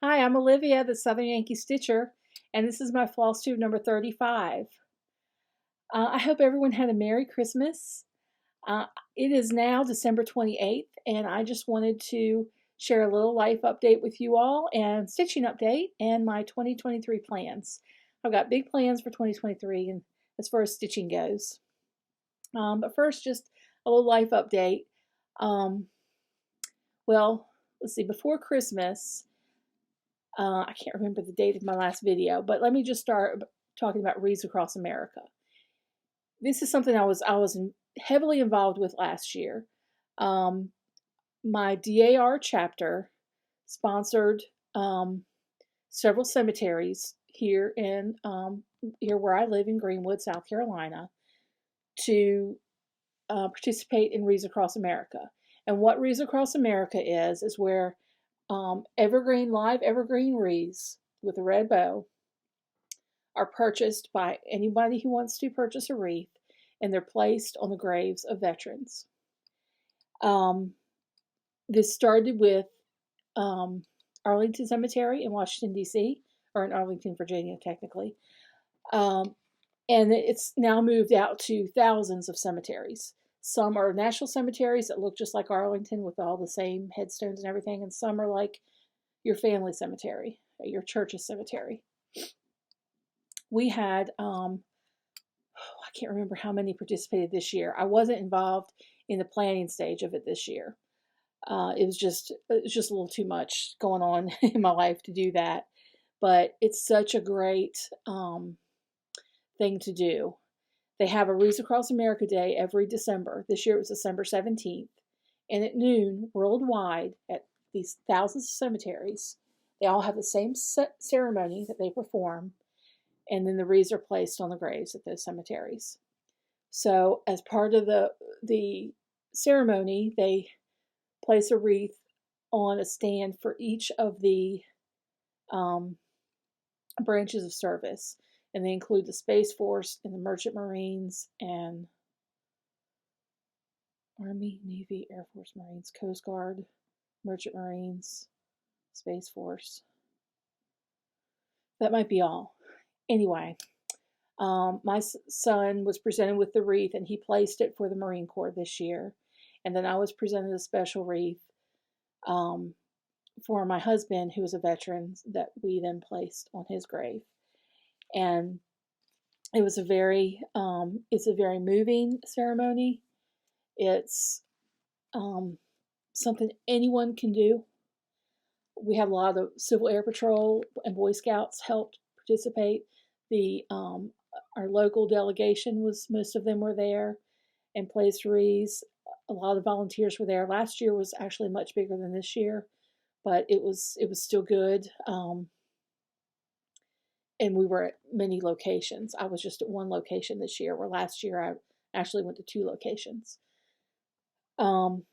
Hi, I'm Olivia, the Southern Yankee Stitcher, and this is my Flosstube number 35. I hope everyone had a Merry Christmas. Uh, it is now December 28th, and I just wanted to share a little life update with you all and stitching update and my 2023 plans. I've got big plans for 2023 and as far as stitching goes. But first, just a little life update. Um, well, let's see, before Christmas, I can't remember the date of my last video, but let me just start talking about Reads Across America. This is something I was heavily involved with last year. My DAR chapter sponsored several cemeteries here where I live in Greenwood, South Carolina, to participate in Reads Across America. And what Reads Across America is where live evergreen wreaths with a red bow are purchased by anybody who wants to purchase a wreath, and they're placed on the graves of veterans. This started with Arlington Cemetery in Washington, D.C., or in Arlington, Virginia, technically. And it's now moved out to thousands of cemeteries. Some are national cemeteries that look just like Arlington with all the same headstones and everything, and some are like your family cemetery, your church's cemetery. We had, I can't remember how many participated this year. I wasn't involved in the planning stage of it this year. It was just a little too much going on in my life to do that. But it's such a great thing to do. They have a Reads Across America Day every December. This year it was December 17th. And at noon, worldwide, at these thousands of cemeteries, they all have the same ceremony that they perform. And then the wreaths are placed on the graves at those cemeteries. So as part of the ceremony, they place a wreath on a stand for each of the branches of service. And they include the Space Force and the Merchant Marines and Army, Navy, Air Force, Marines, Coast Guard, Merchant Marines, Space Force. That might be all. Anyway, my son was presented with the wreath, and he placed it for the Marine Corps this year. And then I was presented a special wreath for my husband, who was a veteran, that we then placed on his grave. And it was it's a very moving ceremony. It's something anyone can do. We had a lot of Civil Air Patrol and Boy Scouts helped participate. Our local delegation most of them were there and placed wreaths. A lot of volunteers were there. Last year was actually much bigger than this year, but it was still good. And we were at many locations. I was just at one location this year, where last year I actually went to 2 locations. But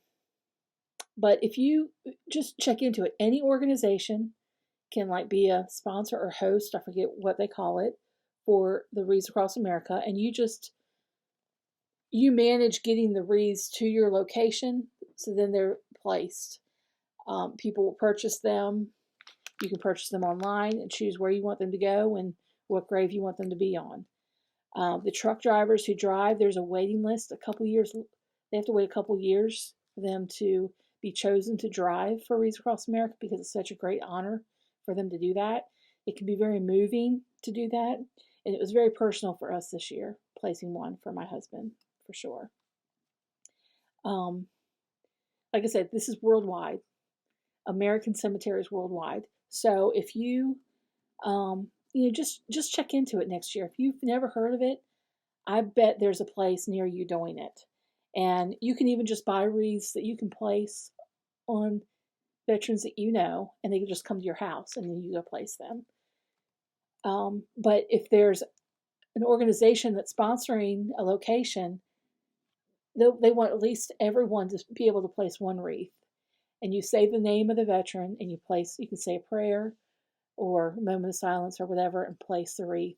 if you just check into it, any organization can be a sponsor or host, I forget what they call it, for the Wreaths Across America, and you manage getting the wreaths to your location, so then they're placed. People will purchase them. You can purchase them online and choose where you want them to go and what grave you want them to be on. The truck drivers who drive, there's a waiting list. They have to wait a couple years for them to be chosen to drive for Wreaths Across America, because it's such a great honor for them to do that. It can be very moving to do that, and it was very personal for us this year, placing one for my husband, for sure. Like I said, this is worldwide. American cemeteries worldwide. So if you, just check into it next year. If you've never heard of it, I bet there's a place near you doing it. And you can even just buy wreaths that you can place on veterans that you know, and they can just come to your house and then you go place them. But if there's an organization that's sponsoring a location, they want at least everyone to be able to place one wreath. And you say the name of the veteran, and you can say a prayer or a moment of silence or whatever, and place the wreath,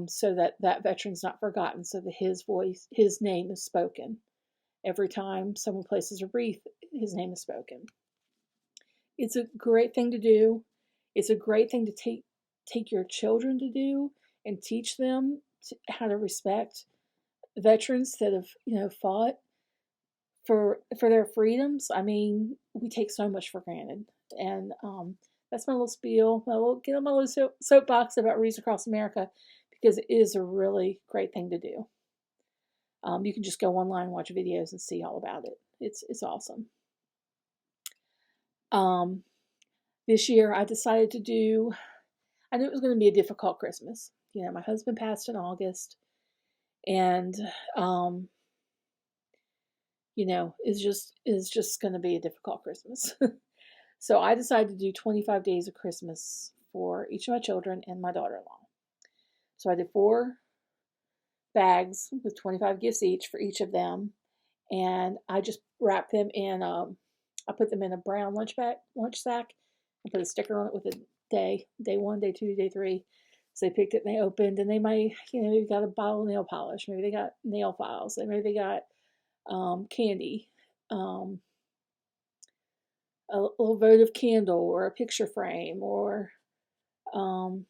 so that veteran's not forgotten, so that his name is spoken. Every time someone places a wreath, his name is spoken. It's a great thing to do. It's a great thing to take your children to do and teach them how to respect veterans that have, fought for their freedoms. I mean, we take so much for granted. And that's my little spiel. Get on my little soapbox about Reads Across America, because it is a really great thing to do. You can just go online and watch videos and see all about it. It's awesome. This year I decided to do, I knew it was going to be a difficult Christmas. My husband passed in August, and it's just going to be a difficult Christmas. So I decided to do 25 days of Christmas for each of my children and my daughter-in-law. So I did 4 bags with 25 gifts each for each of them, and I just wrapped them in, I put them in a brown lunch sack, and put a sticker on it with a day 1, day 2, day 3. So they picked it and they opened, and they might, maybe got a bottle of nail polish, maybe they got nail files, and maybe they got candy, a little votive candle, or a picture frame, or I don't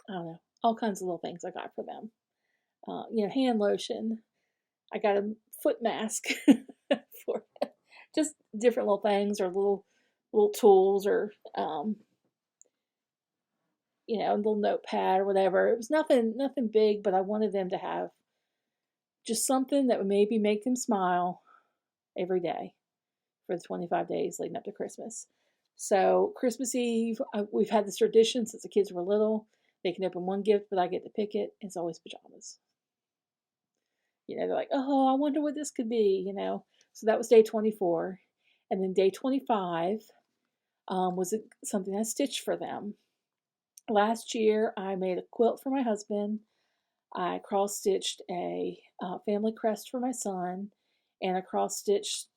know, all kinds of little things I got for them. Hand lotion. I got a foot mask for just different little things, or little tools, or a little notepad or whatever. It was nothing big, but I wanted them to have just something that would maybe make them smile every day for the 25 days leading up to Christmas. So Christmas Eve, we've had this tradition since the kids were little. They can open one gift, but I get to pick it. It's always pajamas. They're like, oh, I wonder what this could be, So that was day 24. And then day 25 was something I stitched for them. Last year, I made a quilt for my husband. I cross-stitched a family crest for my son, and I cross-stitched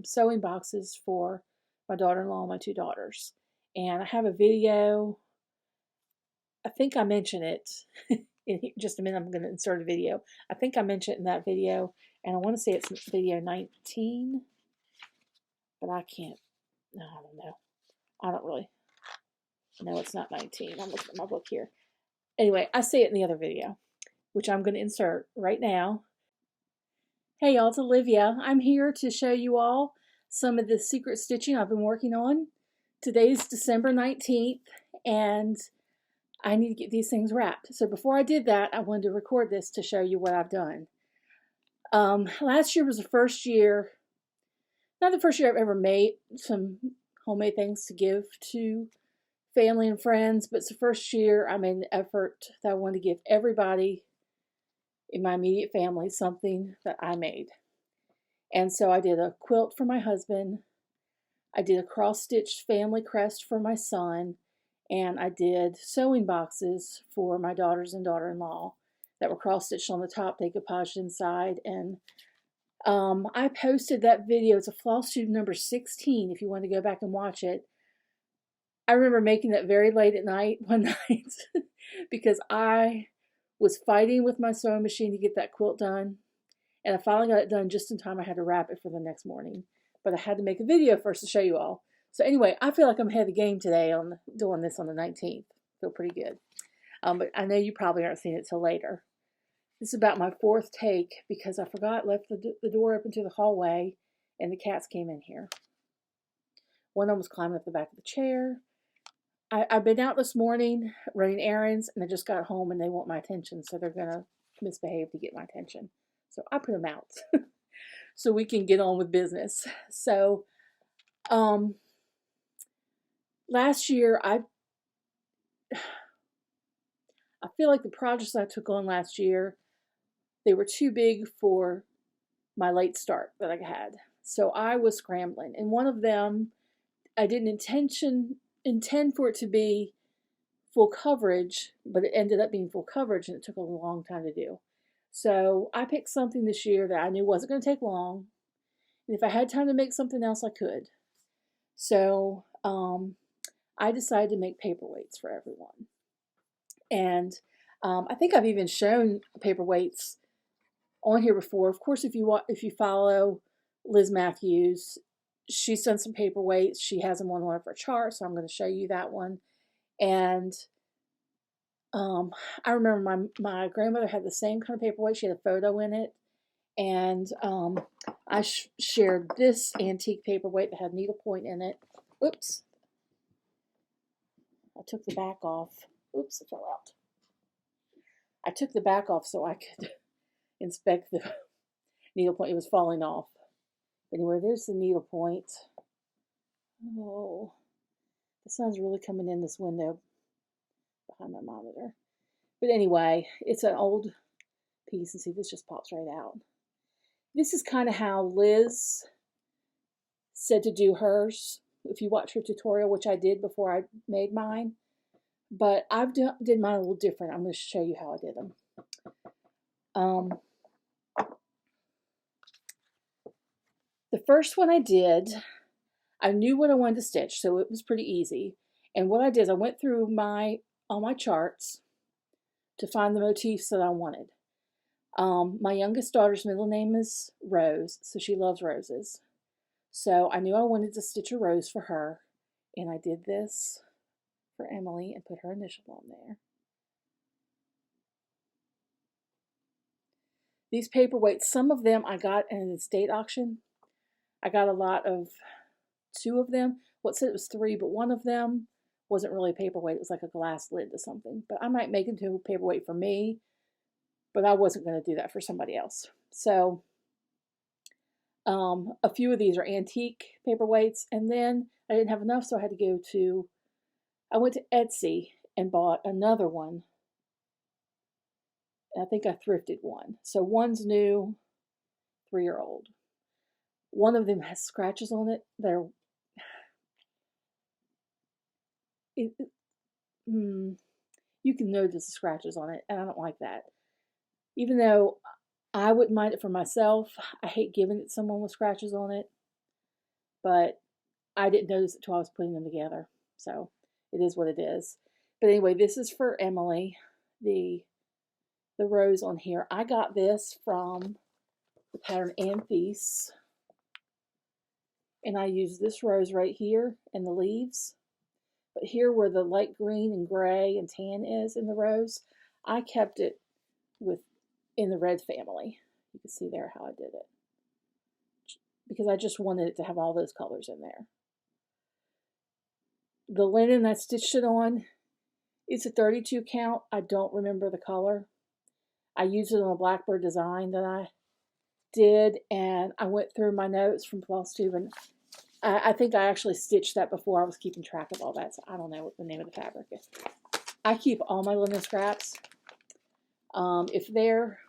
sewing boxes for my daughter-in-law and my 2 daughters. And I have a video. I think I mentioned it. In just a minute, I'm going to insert a video. I think I mentioned it in that video, and I want to say it's video 19, but I can't. No, I don't know. I don't really. No, it's not 19. I'm looking at my book here. Anyway, I say it in the other video, which I'm going to insert right now. Hey y'all, it's Olivia. I'm here to show you all some of the secret stitching I've been working on. Today's December 19th, and I need to get these things wrapped. So before I did that, I wanted to record this to show you what I've done. Last year was the first year, not the first year I've ever made some homemade things to give to family and friends, but it's the first year I made an effort that I wanted to give everybody in my immediate family something that I made. And so I did a quilt for my husband, I did a cross-stitched family crest for my son, and I did sewing boxes for my daughters and daughter-in-law that were cross-stitched on the top, decoupaged inside. And I posted that video. It's a Flosstube number 16 if you want to go back and watch it. I remember making that very late at night one night because I was fighting with my sewing machine to get that quilt done. And I finally got it done just in time. I had to wrap it for the next morning. But I had to make a video first to show you all. So anyway, I feel like I'm ahead of the game today on doing this on the 19th. Feel pretty good. But I know you probably aren't seeing it till later. This is about my 4th take because I forgot, left the door open to the hallway, and the cats came in here. One of them was climbing up the back of the chair. I've been out this morning running errands, and I just got home, and they want my attention, so they're going to misbehave to get my attention. So I put them out so we can get on with business. So last year, I feel like the projects I took on last year, they were too big for my late start that I had. So I was scrambling. And one of them, I didn't intend for it to be full coverage, but it ended up being full coverage, and it took a long time to do. So I picked something this year that I knew wasn't going to take long. And if I had time to make something else, I could. So I decided to make paperweights for everyone. And I think I've even shown paperweights on here before. Of course, if you follow Liz Matthews, she's done some paperweights. She has them on one of her charts, so I'm going to show you that one. And I remember my grandmother had the same kind of paperweight. She had a photo in it. And I shared this antique paperweight that had needlepoint in it. Oops. I took the back off. Oops, it fell out. I took the back off so I could inspect the needlepoint. It was falling off. But anyway, there's the needlepoint. Oh, the sun's really coming in this window behind my monitor. But anyway, it's an old piece, and see, this just pops right out. This is kind of how Liz said to do hers. If you watch her tutorial, which I did before I made mine, but I've did mine a little different. I'm going to show you how I did them. The first one I did, I knew what I wanted to stitch, so it was pretty easy. And what I did is I went through all my charts to find the motifs that I wanted. My youngest daughter's middle name is Rose, so she loves roses. So I knew I wanted to stitch a rose for her, and I did this for Emily and put her initial on there. These paperweights, some of them I got in an estate auction. I got a lot of 2 of them. What said it was 3, but one of them wasn't really a paperweight. It was like a glass lid to something. But I might make it into a paperweight for me, but I wasn't going to do that for somebody else. So a few of these are antique paperweights, and then I didn't have enough, so I had to I went to Etsy and bought another one. I think I thrifted one. So one's new, 3-year-old. One of them has scratches on it. You can notice the scratches on it, and I don't like that. Even though I wouldn't mind it for myself, I hate giving it to someone with scratches on it. But I didn't notice it until I was putting them together. So it is what it is. But anyway, this is for Emily, the rose on here. I got this from the pattern Anthes. And I used this rose right here in the leaves. But here where the light green and gray and tan is in the rose, I kept it in the red family. You can see there how I did it. Because I just wanted it to have all those colors in there. The linen I stitched it on, it's a 32 count. I don't remember the color. I used it on a Blackbird design that I did, and I went through my notes from Flosstube, and I think I actually stitched that before I was keeping track of all that, so I don't know what the name of the fabric is. I keep all my linen scraps. If they're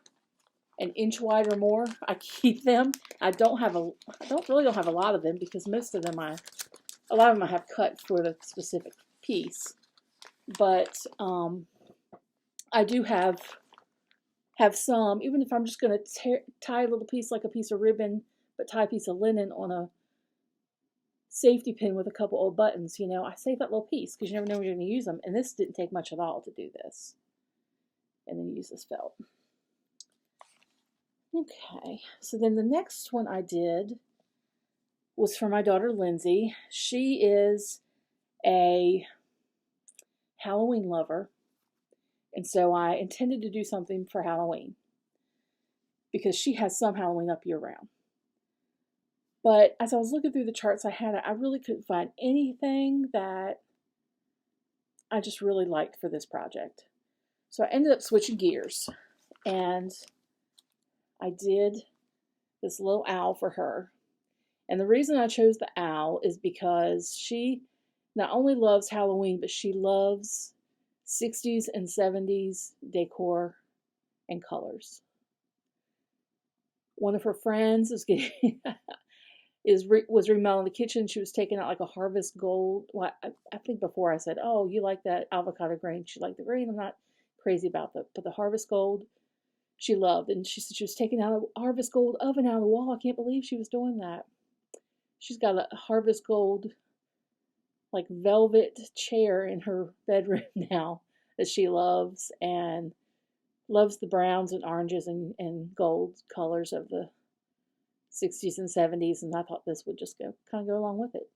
an inch wide or more, I keep them. I don't really have a lot of them, because most of them a lot of them I have cut for the specific piece. But I do have some, even if I'm just going to tie a little piece like a piece of ribbon, but tie a piece of linen on a safety pin with a couple old buttons, I save that little piece because you never know when you're going to use them. And this didn't take much at all to do this. And then use this felt. Okay, so then the next one I did was for my daughter Lindsay. She is a Halloween lover. And so I intended to do something for Halloween because she has some Halloween up year round. But as I was looking through the charts I had, I really couldn't find anything that I just really liked for this project. So I ended up switching gears, and I did this little owl for her. And the reason I chose the owl is because she not only loves Halloween, but she loves 60s and 70s decor and colors. One of her friends is getting was remodeling the kitchen. She was taking out like a harvest gold. Well, I think before I said, "Oh, you like that avocado green?" She liked the green. I'm not crazy about that, but the harvest gold she loved, and she said she was taking out a harvest gold oven out of the wall. I can't believe she was doing that. She's got a harvest gold like velvet chair in her bedroom now that she loves, and loves the browns and oranges and gold colors of the 60s and 70s, and I thought this would just kind of go along with it.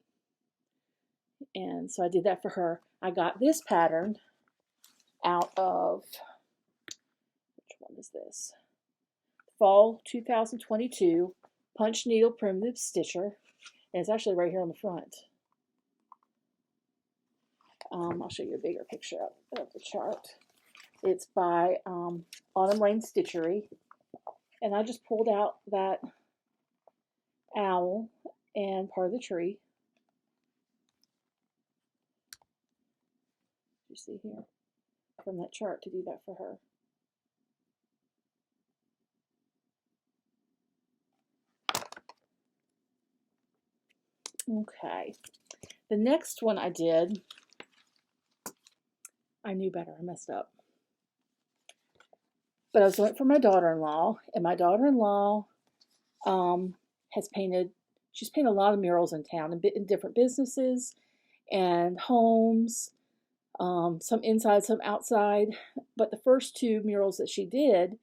And so I did that for her. I got this pattern out of, which one is this? Fall 2022 Punch Needle Primitive Stitcher. And it's actually right here on the front. I'll show you a bigger picture of the chart. It's by Autumn Rain Stitchery. And I just pulled out that owl and part of the tree. You see here from that chart to do that for her. Okay, the next one I did, I knew better, I messed up. But I was doing it for my daughter-in-law, and my daughter-in-law has painted, she's painted a lot of murals in town, in different businesses and homes, some inside, some outside. But the first two murals that she did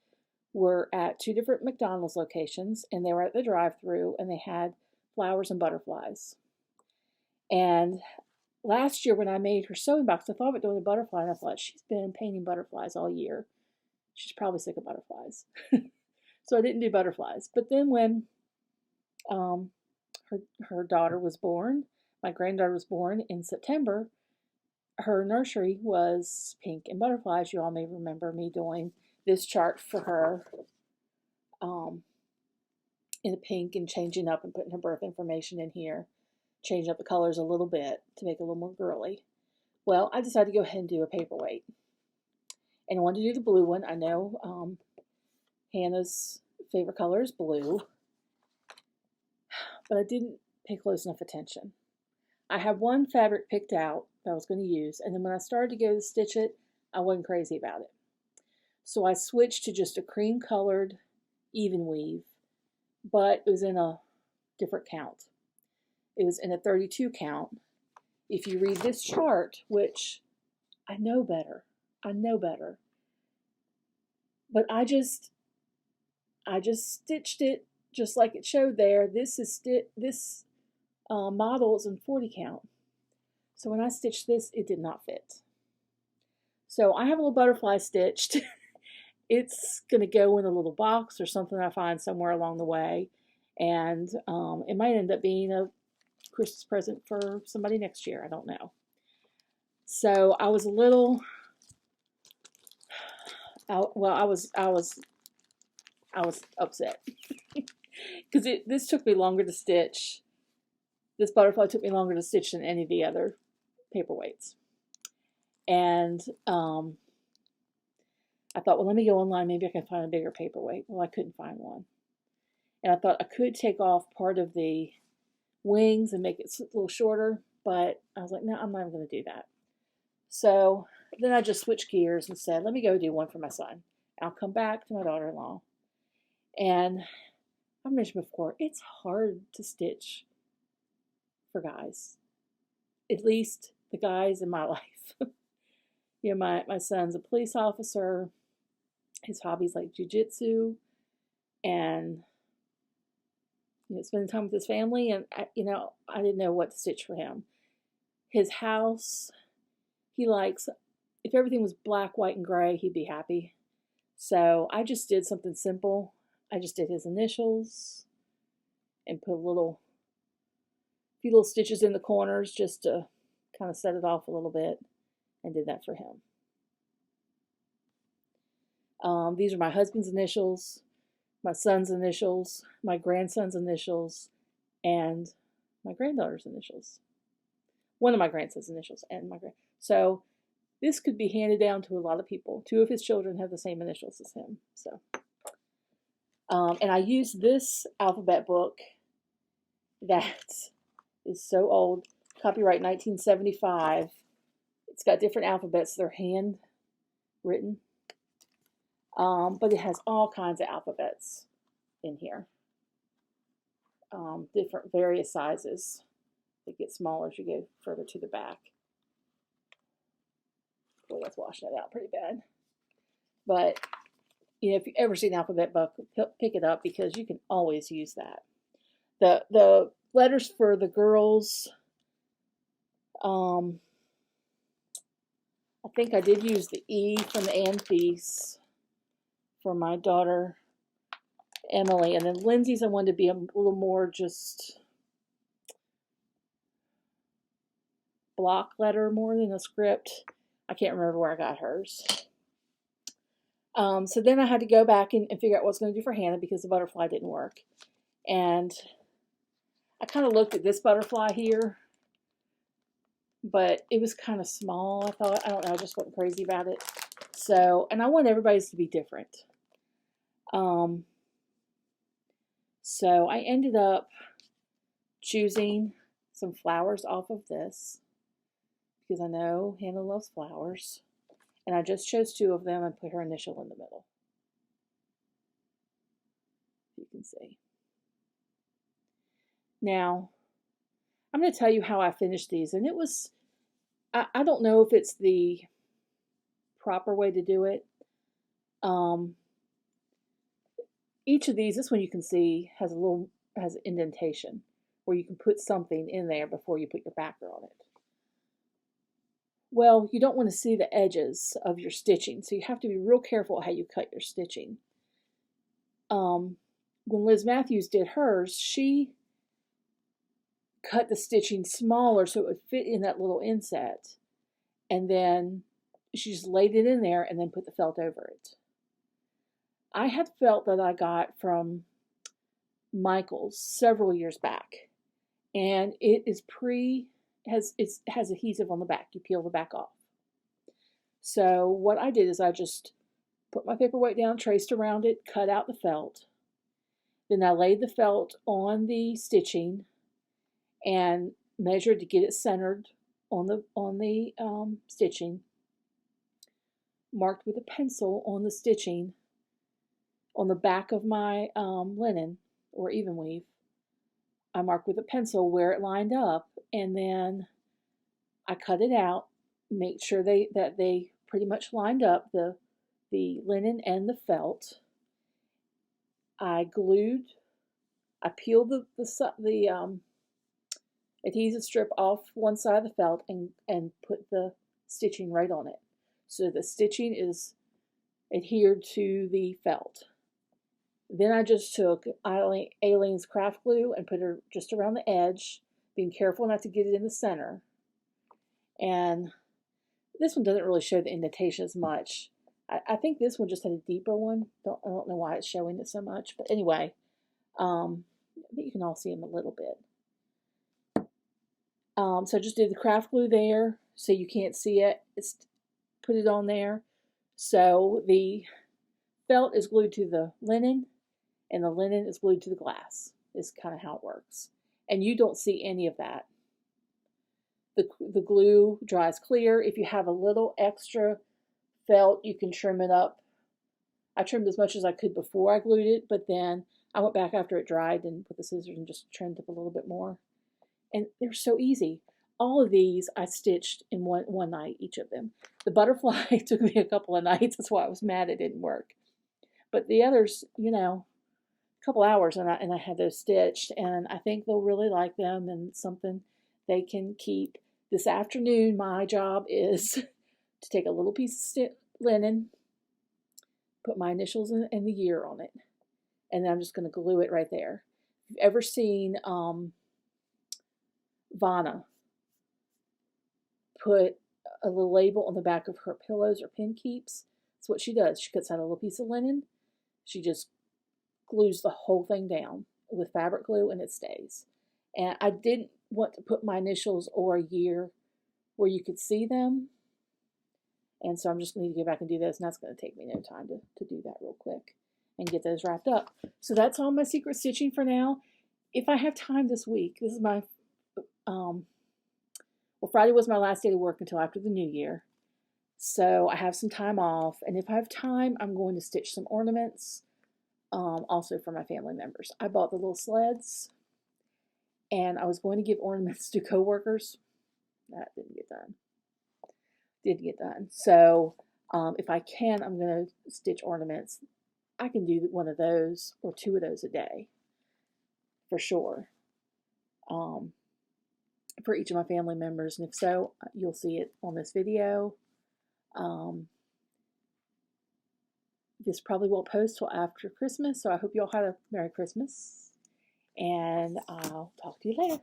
were at two different McDonald's locations, and they were at the drive-thru, and they had flowers and butterflies. And last year when I made her sewing box, I thought about doing a butterfly, and I thought, she's been painting butterflies all year. She's probably sick of butterflies. So I didn't do butterflies. But then when her daughter was born, my granddaughter was born in September, her nursery was pink and butterflies. You all may remember me doing this chart for her in the pink and changing up and putting her birth information in here, changing up the colors a little bit to make it a little more girly. Well, I decided to go ahead and do a paperweight. And I wanted to do the blue one. I know Hannah's favorite color is blue, but I didn't pay close enough attention. I had one fabric picked out that I was going to use, and then when I started to go to stitch it, I wasn't crazy about it. So I switched to just a cream colored even weave, but it was in a different count. It was in a 32 count. If you read this chart, which I know better, but I just stitched it just like it showed there. This model is in 40 count. So when I stitched this, it did not fit. So I have a little butterfly stitched. It's going to go in a little box or something I find somewhere along the way. And it might end up being a Christmas present for somebody next year. I don't know. So I was a little, I was upset because this took me longer to stitch. This butterfly took me longer to stitch than any of the other paperweights. And I thought, well, let me go online. Maybe I can find a bigger paperweight. Well, I couldn't find one. And I thought I could take off part of the wings and make it a little shorter, but I was like, no, I'm not even going to do that. So then I just switched gears and said, let me go do one for my son. I'll come back to my daughter-in-law. And I've mentioned before, it's hard to stitch for guys. At least the guys in my life. You know, my son's a police officer. His hobbies like jiu-jitsu and spending time with his family. And I didn't know what to stitch for him. His house, he likes, if everything was black, white, and gray, he'd be happy. So I just did something simple. I just did his initials and put a few little stitches in the corners just to kind of set it off a little bit, and did that for him. These are my husband's initials, my son's initials, my grandson's initials, and my granddaughter's initials. One of my grandson's initials and so this could be handed down to a lot of people. 2 of his children have the same initials as him. So, and I used this alphabet book that is so old, copyright 1975. It's got different alphabets. They're handwritten, but it has all kinds of alphabets in here. Different various sizes. They get smaller as you go further to the back. Boy, that's washing it out pretty bad. But if you ever see an alphabet book, pick it up because you can always use that. The letters for the girls' Um, I think I did use the E from the And piece for my daughter Emily, and then Lindsay's I wanted to be a little more just block letter more than a script. I can't remember where I got hers. So then I had to go back and figure out what I was going to do for Hannah because the butterfly didn't work. And I kind of looked at this butterfly here, but it was kind of small, I thought. I don't know, I just wasn't crazy about it. So, and I want everybody's to be different. So I ended up choosing some flowers off of this because I know Hannah loves flowers. And I just chose 2 of them and put her initial in the middle. You can see. Now, I'm going to tell you how I finished these. And it was, I don't know if it's the proper way to do it. Each of these, this one you can see has has indentation where you can put something in there before you put your backer on it. Well, you don't want to see the edges of your stitching, so you have to be real careful how you cut your stitching. When Liz Matthews did hers, she cut the stitching smaller so it would fit in that little inset, and then she just laid it in there and then put the felt over it. I had felt that I got from Michael's several years back, and it is it has adhesive on the back. You peel the back off. So what I did is I just put my paperweight down, traced around it, cut out the felt. Then I laid the felt on the stitching and measured to get it centered on the stitching. Marked with a pencil on the stitching on the back of my linen or even weave. I marked with a pencil where it lined up, and then I cut it out, make sure that they pretty much lined up, the linen and the felt. I peeled the adhesive strip off one side of the felt and put the stitching right on it. So the stitching is adhered to the felt. Then I just took Aileen's craft glue and put her just around the edge, being careful not to get it in the center. And this one doesn't really show the indentation as much. I think this one just had a deeper one. I don't know why it's showing it so much. But anyway, I think you can all see them a little bit. So I just did the craft glue there so you can't see it. Put it on there. So the felt is glued to the linen and the linen is glued to the glass. Is kind of how it works. And you don't see any of that. The glue dries clear. If you have a little extra felt, you can trim it up. I trimmed as much as I could before I glued it, but then I went back after it dried and put the scissors and just trimmed up a little bit more. And they're so easy. All of these I stitched in one night, each of them. The butterfly took me a couple of nights. That's why I was mad it didn't work. But the others, you know, a couple hours and I had those stitched, and I think they'll really like them and something they can keep. This afternoon, my job is to take a little piece of linen, put my initials and the year on it, and then I'm just going to glue it right there. If you've ever seen Vanna put a little label on the back of her pillows or pin keeps, that's what she does. She cuts out a little piece of linen, she just glues the whole thing down with fabric glue and it stays. And I didn't want to put my initials or a year where you could see them. And so I'm just going to go back and do this, and that's going to take me no time to do that real quick and get those wrapped up. So that's all my secret stitching for now. If I have time this week, this is my, well, Friday was my last day to work until after the new year. So I have some time off, and if I have time, I'm going to stitch some ornaments, also for my family members. I bought the little sleds, and I was going to give ornaments to coworkers. That didn't get done. So if I can, I'm going to stitch ornaments. I can do one of those or 2 of those a day for sure. for each of my family members. And if so, you'll see it on this video. This probably won't post till after Christmas, so I hope you all had a Merry Christmas. And I'll talk to you later.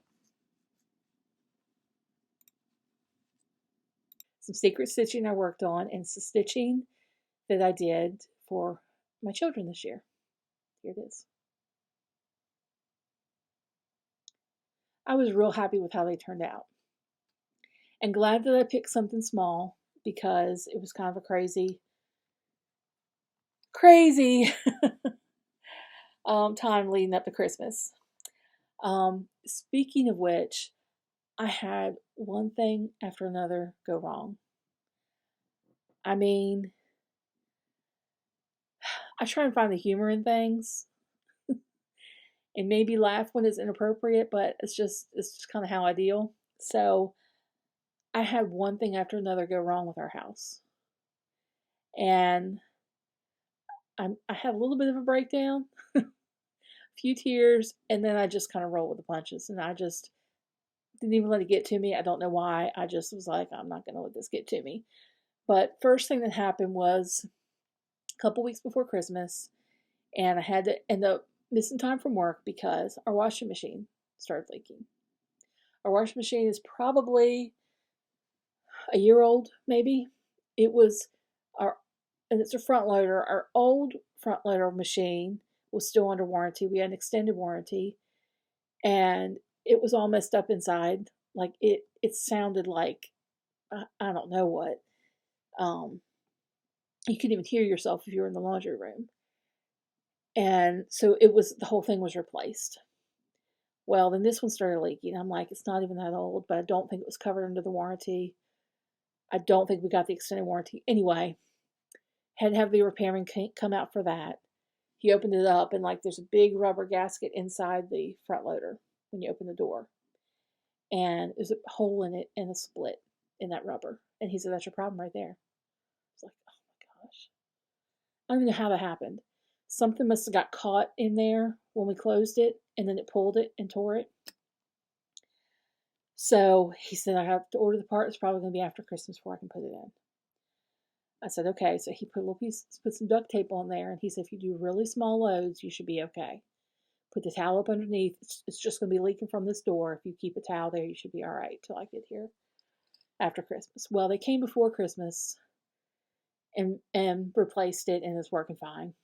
Some secret stitching I worked on, and some stitching that I did for my children this year. Here it is. I was real happy with how they turned out. And glad that I picked something small, because it was kind of a crazy time leading up to Christmas. Speaking of which, I had one thing after another go wrong. I mean, I try and find the humor in things and maybe laugh when it's inappropriate, but it's just kind of how I deal. So I had one thing after another go wrong with our house. And I had a little bit of a breakdown, a few tears, and then I just kind of rolled with the punches. And I just didn't even let it get to me. I don't know why. I just was like, I'm not going to let this get to me. But first thing that happened was a couple weeks before Christmas, and I had to end up missing time from work because our washing machine started leaking. Our washing machine is probably a year old, maybe. It was and it's a front loader. Our old front loader machine was still under warranty. We had an extended warranty, and it was all messed up inside. Like it sounded like I don't know what. You couldn't even hear yourself if you were in the laundry room. And so the whole thing was replaced. Well, then this one started leaking. I'm like, it's not even that old, but I don't think it was covered under the warranty. I don't think we got the extended warranty. Anyway, had to have the repairman come out for that. He opened it up, and like there's a big rubber gasket inside the front loader when you open the door. And there's a hole in it and a split in that rubber. And he said, that's your problem right there. I was like, oh my gosh. I don't even know how that happened. Something must have got caught in there when we closed it, and then it pulled it and tore it. So he said, I have to order the part. It's probably going to be after Christmas before I can put it in. I said, okay. So he put some duct tape on there, and he said, if you do really small loads, you should be okay. Put the towel up underneath. It's just going to be leaking from this door. If you keep a towel there, you should be all right till I get here after Christmas. Well, they came before Christmas and replaced it, and it's working fine.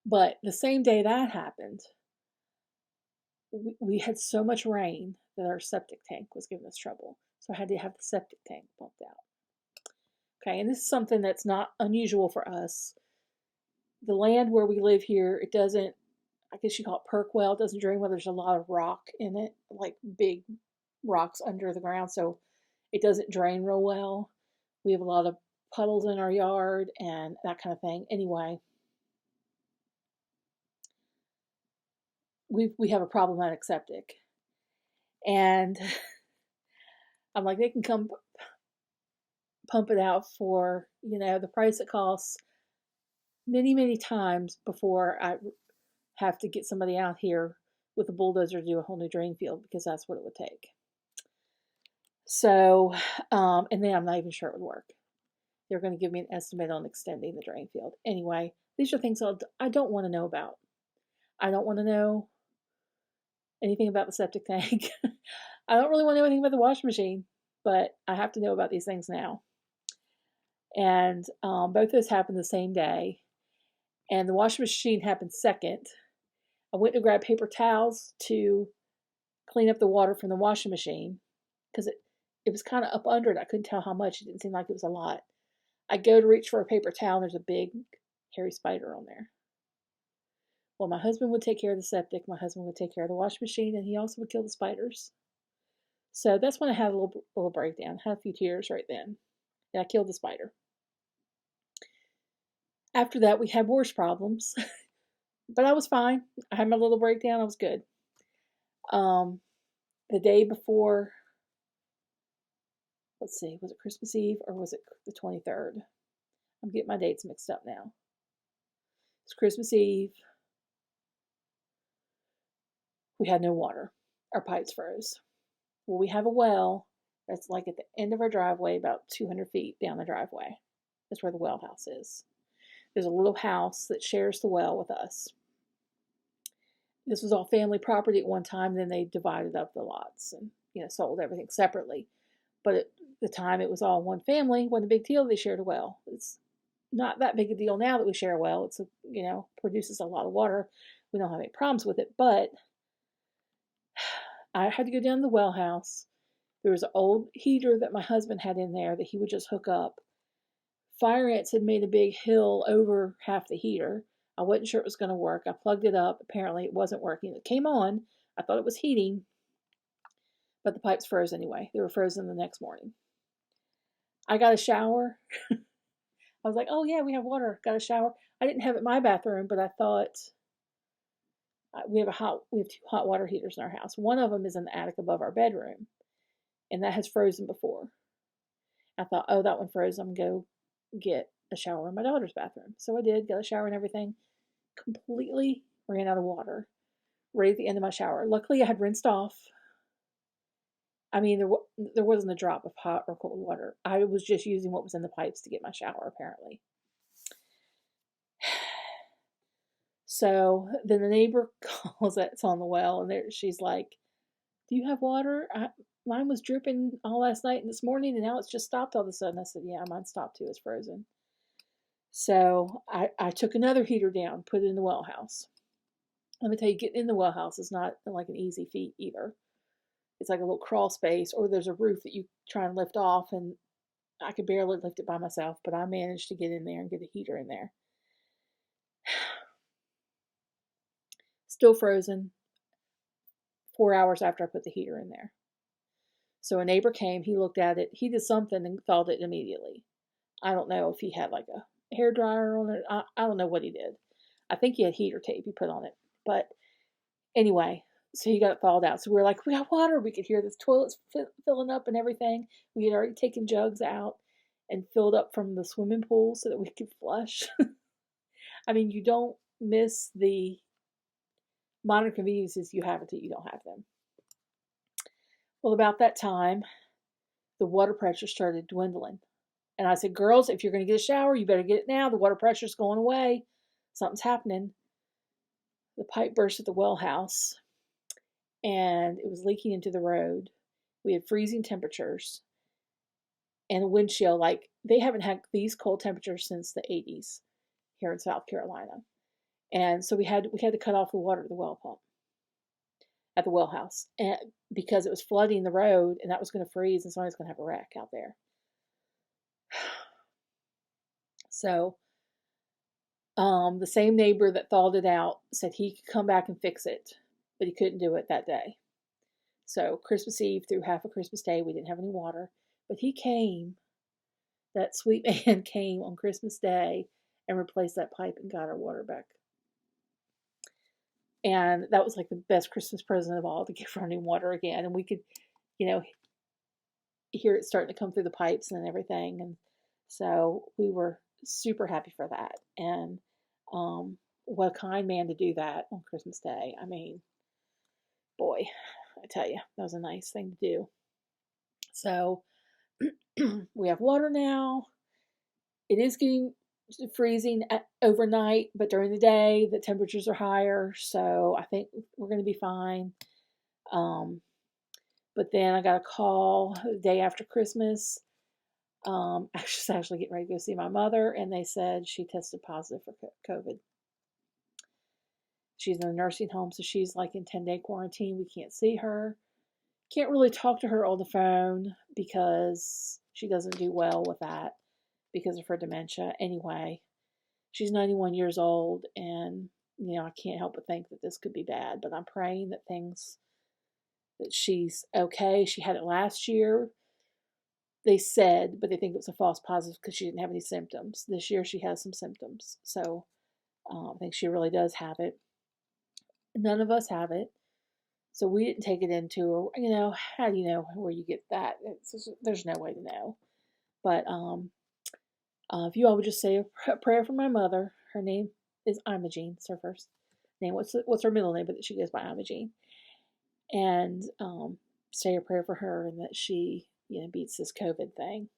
But the same day that happened, we had so much rain that our septic tank was giving us trouble. So I had to have the septic tank pumped out. Okay, and this is something that's not unusual for us. The land where we live here, it doesn't, I guess you call it perk well, it doesn't drain well. There's a lot of rock in it, like big rocks under the ground, so it doesn't drain real well. We have a lot of puddles in our yard and that kind of thing. Anyway, we have a problematic septic. And I'm like, they can come pump it out for, the price it costs many, many times before I have to get somebody out here with a bulldozer to do a whole new drain field, because that's what it would take. So, and then I'm not even sure it would work. They're going to give me an estimate on extending the drain field. Anyway, these are things I don't want to know about. I don't want to know anything about the septic tank. I don't really want to know anything about the washing machine, but I have to know about these things now. And both those happened the same day. And the washing machine happened second. I went to grab paper towels to clean up the water from the washing machine, because it was kind of up under it. I couldn't tell how much. It didn't seem like it was a lot. I go to reach for a paper towel, and there's a big hairy spider on there. Well, my husband would take care of the septic. My husband would take care of the washing machine, and he also would kill the spiders. So that's when I had a little breakdown. I had a few tears right then. And I killed the spider. After that, we had worse problems. But I was fine. I had my little breakdown. I was good. The day before, let's see, was it Christmas Eve or was it the 23rd? I'm getting my dates mixed up now. It's Christmas Eve. We had no water. Our pipes froze. Well, we have a well that's like at the end of our driveway, about 200 feet down the driveway. That's where the well house is. There's a little house that shares the well with us. This was all family property at one time. Then they divided up the lots and sold everything separately. But at the time, it was all one family. Wasn't a big deal. They shared a well. It's not that big a deal now that we share a well. It's produces a lot of water. We don't have any problems with it. But I had to go down to the well house. There was an old heater that my husband had in there that he would just hook up. Fire ants had made a big hill over half the heater. I wasn't sure it was going to work. I plugged it up. Apparently it wasn't working. It came on. I thought it was heating, but the pipes froze anyway. They were frozen the next morning. I got a shower. I was like, oh yeah, we have water. Got a shower. I didn't have it in my bathroom, but I thought we have 2 hot water heaters in our house. One of them is in the attic above our bedroom, and that has frozen before. I thought, oh, that one froze. I'm going to go get a shower in my daughter's bathroom. So I did, got a shower and everything. Completely ran out of water right at the end of my shower. Luckily, I had rinsed off. I mean, there wasn't a drop of hot or cold water. I was just using what was in the pipes to get my shower, apparently. So then the neighbor calls that's on the well, and she's like, do you have water? Mine was dripping all last night and this morning, and now it's just stopped all of a sudden. I said, yeah, mine stopped too. It's frozen. So I took another heater down, put it in the well house. Let me tell you, getting in the well house is not like an easy feat either. It's like a little crawl space, or there's a roof that you try and lift off, and I could barely lift it by myself, but I managed to get in there and get a heater in there. Still frozen 4 hours after I put the heater in there. So a neighbor came, he looked at it, he did something and thawed it immediately. I don't know if he had like a hair dryer on it. I don't know what he did. I think he had heater tape he put on it. But anyway, so he got it thawed out. So we were like, we got water. We could hear the toilets filling up and everything. We had already taken jugs out and filled up from the swimming pool so that we could flush. I mean, you don't miss the modern conveniences you have until you don't have them. Well, about that time, the water pressure started dwindling. And I said, girls, if you're going to get a shower, you better get it now. The water pressure's going away. Something's happening. The pipe burst at the well house, and it was leaking into the road. We had freezing temperatures and a wind chill. Like, they haven't had these cold temperatures since the 80s here in South Carolina. And so we had to cut off the water to the well pump at the well house, and because it was flooding the road, and that was going to freeze, and somebody's going to have a wreck out there. So the same neighbor that thawed it out said he could come back and fix it, but he couldn't do it that day. So Christmas Eve through half of Christmas Day, we didn't have any water, but he came. That sweet man came on Christmas Day and replaced that pipe and got our water back. And that was like the best Christmas present of all, to get running water again. And we could, hear it starting to come through the pipes and everything. And so we were super happy for that. And what a kind man to do that on Christmas Day. I mean, boy, I tell you, that was a nice thing to do. So we have water now. It is getting freezing overnight, but during the day the temperatures are higher, so I think we're going to be fine. But then I got a call the day after Christmas. I was actually getting ready to go see my mother, and they said she tested positive for COVID. She's in a nursing home, so she's like in 10-day quarantine. We can't see her. Can't really talk to her on the phone because she doesn't do well with that because of her dementia. Anyway, she's 91 years old, and I can't help but think that this could be bad, but I'm praying that she's okay. She had it last year, they said, but they think it was a false positive because she didn't have any symptoms. This year she has some symptoms, so I think she really does have it. None of us have it, so we didn't take it into her. How do you know where you get that? There's no way to know. But if you all would just say a prayer for my mother. Her name is Imogene. It's her first name. What's her middle name? But she goes by Imogene. And say a prayer for her and that she, beats this COVID thing.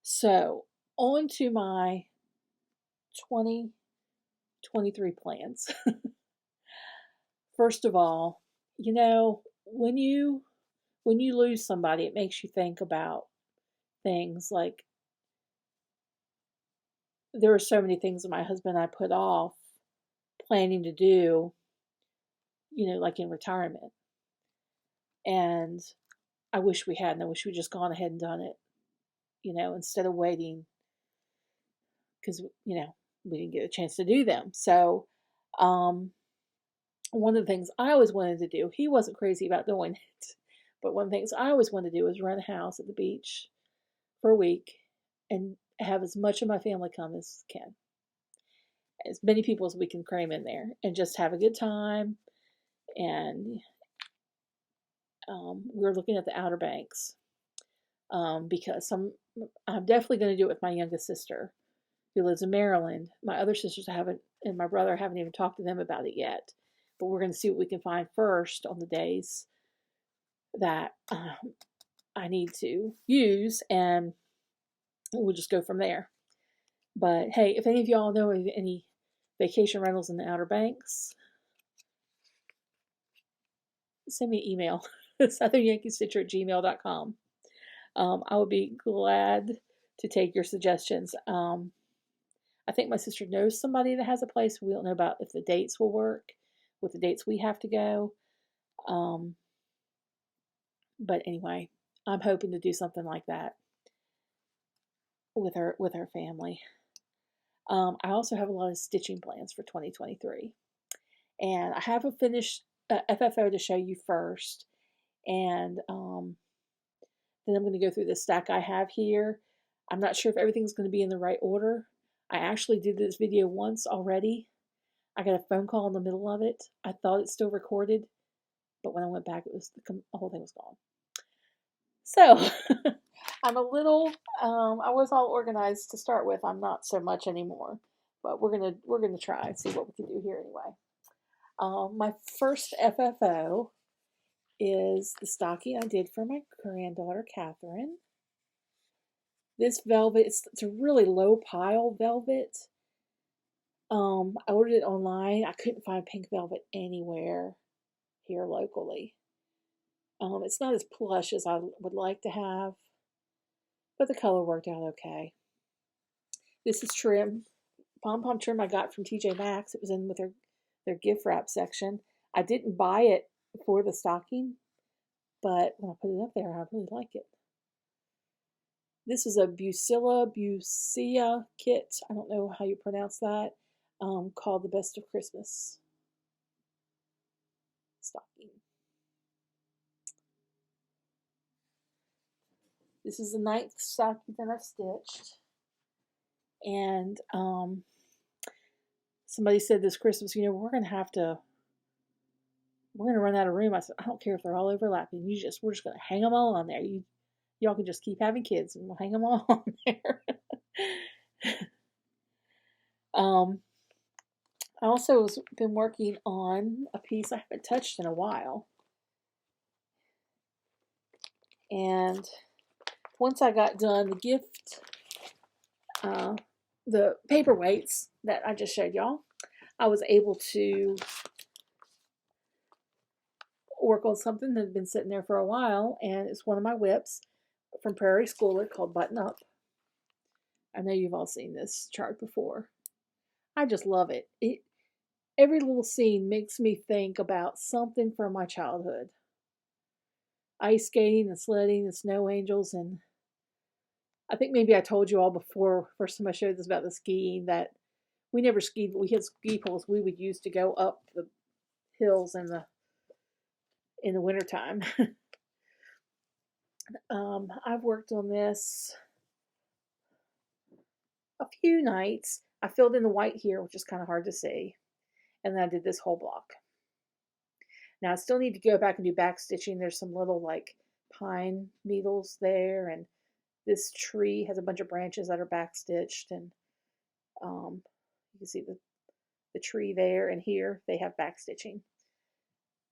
So on to my 2023 plans. First of all, when you lose somebody, it makes you think about things like there are so many things that my husband and I put off planning to do, like in retirement. And I wish we hadn't. I wish we'd just gone ahead and done it, instead of waiting because, we didn't get a chance to do them. So, one of the things I always wanted to do, he wasn't crazy about doing it, but one of the things I always wanted to do was rent a house at the beach for a week and have as much of my family come as can. As many people as we can cram in there and just have a good time. And we're looking at the Outer Banks because I'm definitely going to do it with my youngest sister who lives in Maryland. My other sisters haven't, and my brother haven't even talked to them about it yet. But we're going to see what we can find first on the days that I need to use, and we'll just go from there. But hey, if any of y'all know of any vacation rentals in the Outer Banks, send me an email, southernyankeestitcher@gmail.com. I would be glad to take your suggestions. I think my sister knows somebody that has a place. We don't know about if the dates will work with the dates we have to go. But anyway, I'm hoping to do something like that with our family. I also have a lot of stitching plans for 2023. And I have a finished FFO to show you first. And then I'm going to go through the stack I have here. I'm not sure if everything's going to be in the right order. I actually did this video once already. I got a phone call in the middle of it. I thought it still recorded, but when I went back, the whole thing was gone. So I'm a little. I was all organized to start with. I'm not so much anymore, but we're gonna try and see what we can do here anyway. My first FFO is the stocking I did for my granddaughter Catherine. This velvet, it's a really low pile velvet. I ordered it online. I couldn't find pink velvet anywhere here locally. It's not as plush as I would like to have, but the color worked out okay. This is trim, pom-pom trim I got from TJ Maxx. It was in with their gift wrap section. I didn't buy it for the stocking, but when I put it up there, I really like it. This is a Bucilla kit. I don't know how you pronounce that. Called the Best of Christmas stocking. This is the 9th stocking that I've stitched. And somebody said this Christmas, we're going to run out of room. I said, I don't care if they're all overlapping. We're just going to hang them all on there. Y'all can just keep having kids and we'll hang them all on there. I also have been working on a piece I haven't touched in a while. And once I got done the gift, the paperweights that I just showed y'all, I was able to work on something that had been sitting there for a while, and it's one of my WIPs from Prairie Schooler called Button Up. I know you've all seen this chart before. I just love it. Every little scene makes me think about something from my childhood. Ice skating and sledding and snow angels, and I think maybe I told you all before, first time I showed this about the skiing, that we never skied, but we had ski poles we would use to go up the hills in the wintertime. I've worked on this a few nights. I filled in the white here, which is kind of hard to see. And then I did this whole block. Now I still need to go back and do back stitching. There's some little like pine needles there, and this tree has a bunch of branches that are back stitched, and you can see the tree there and here, they have back stitching.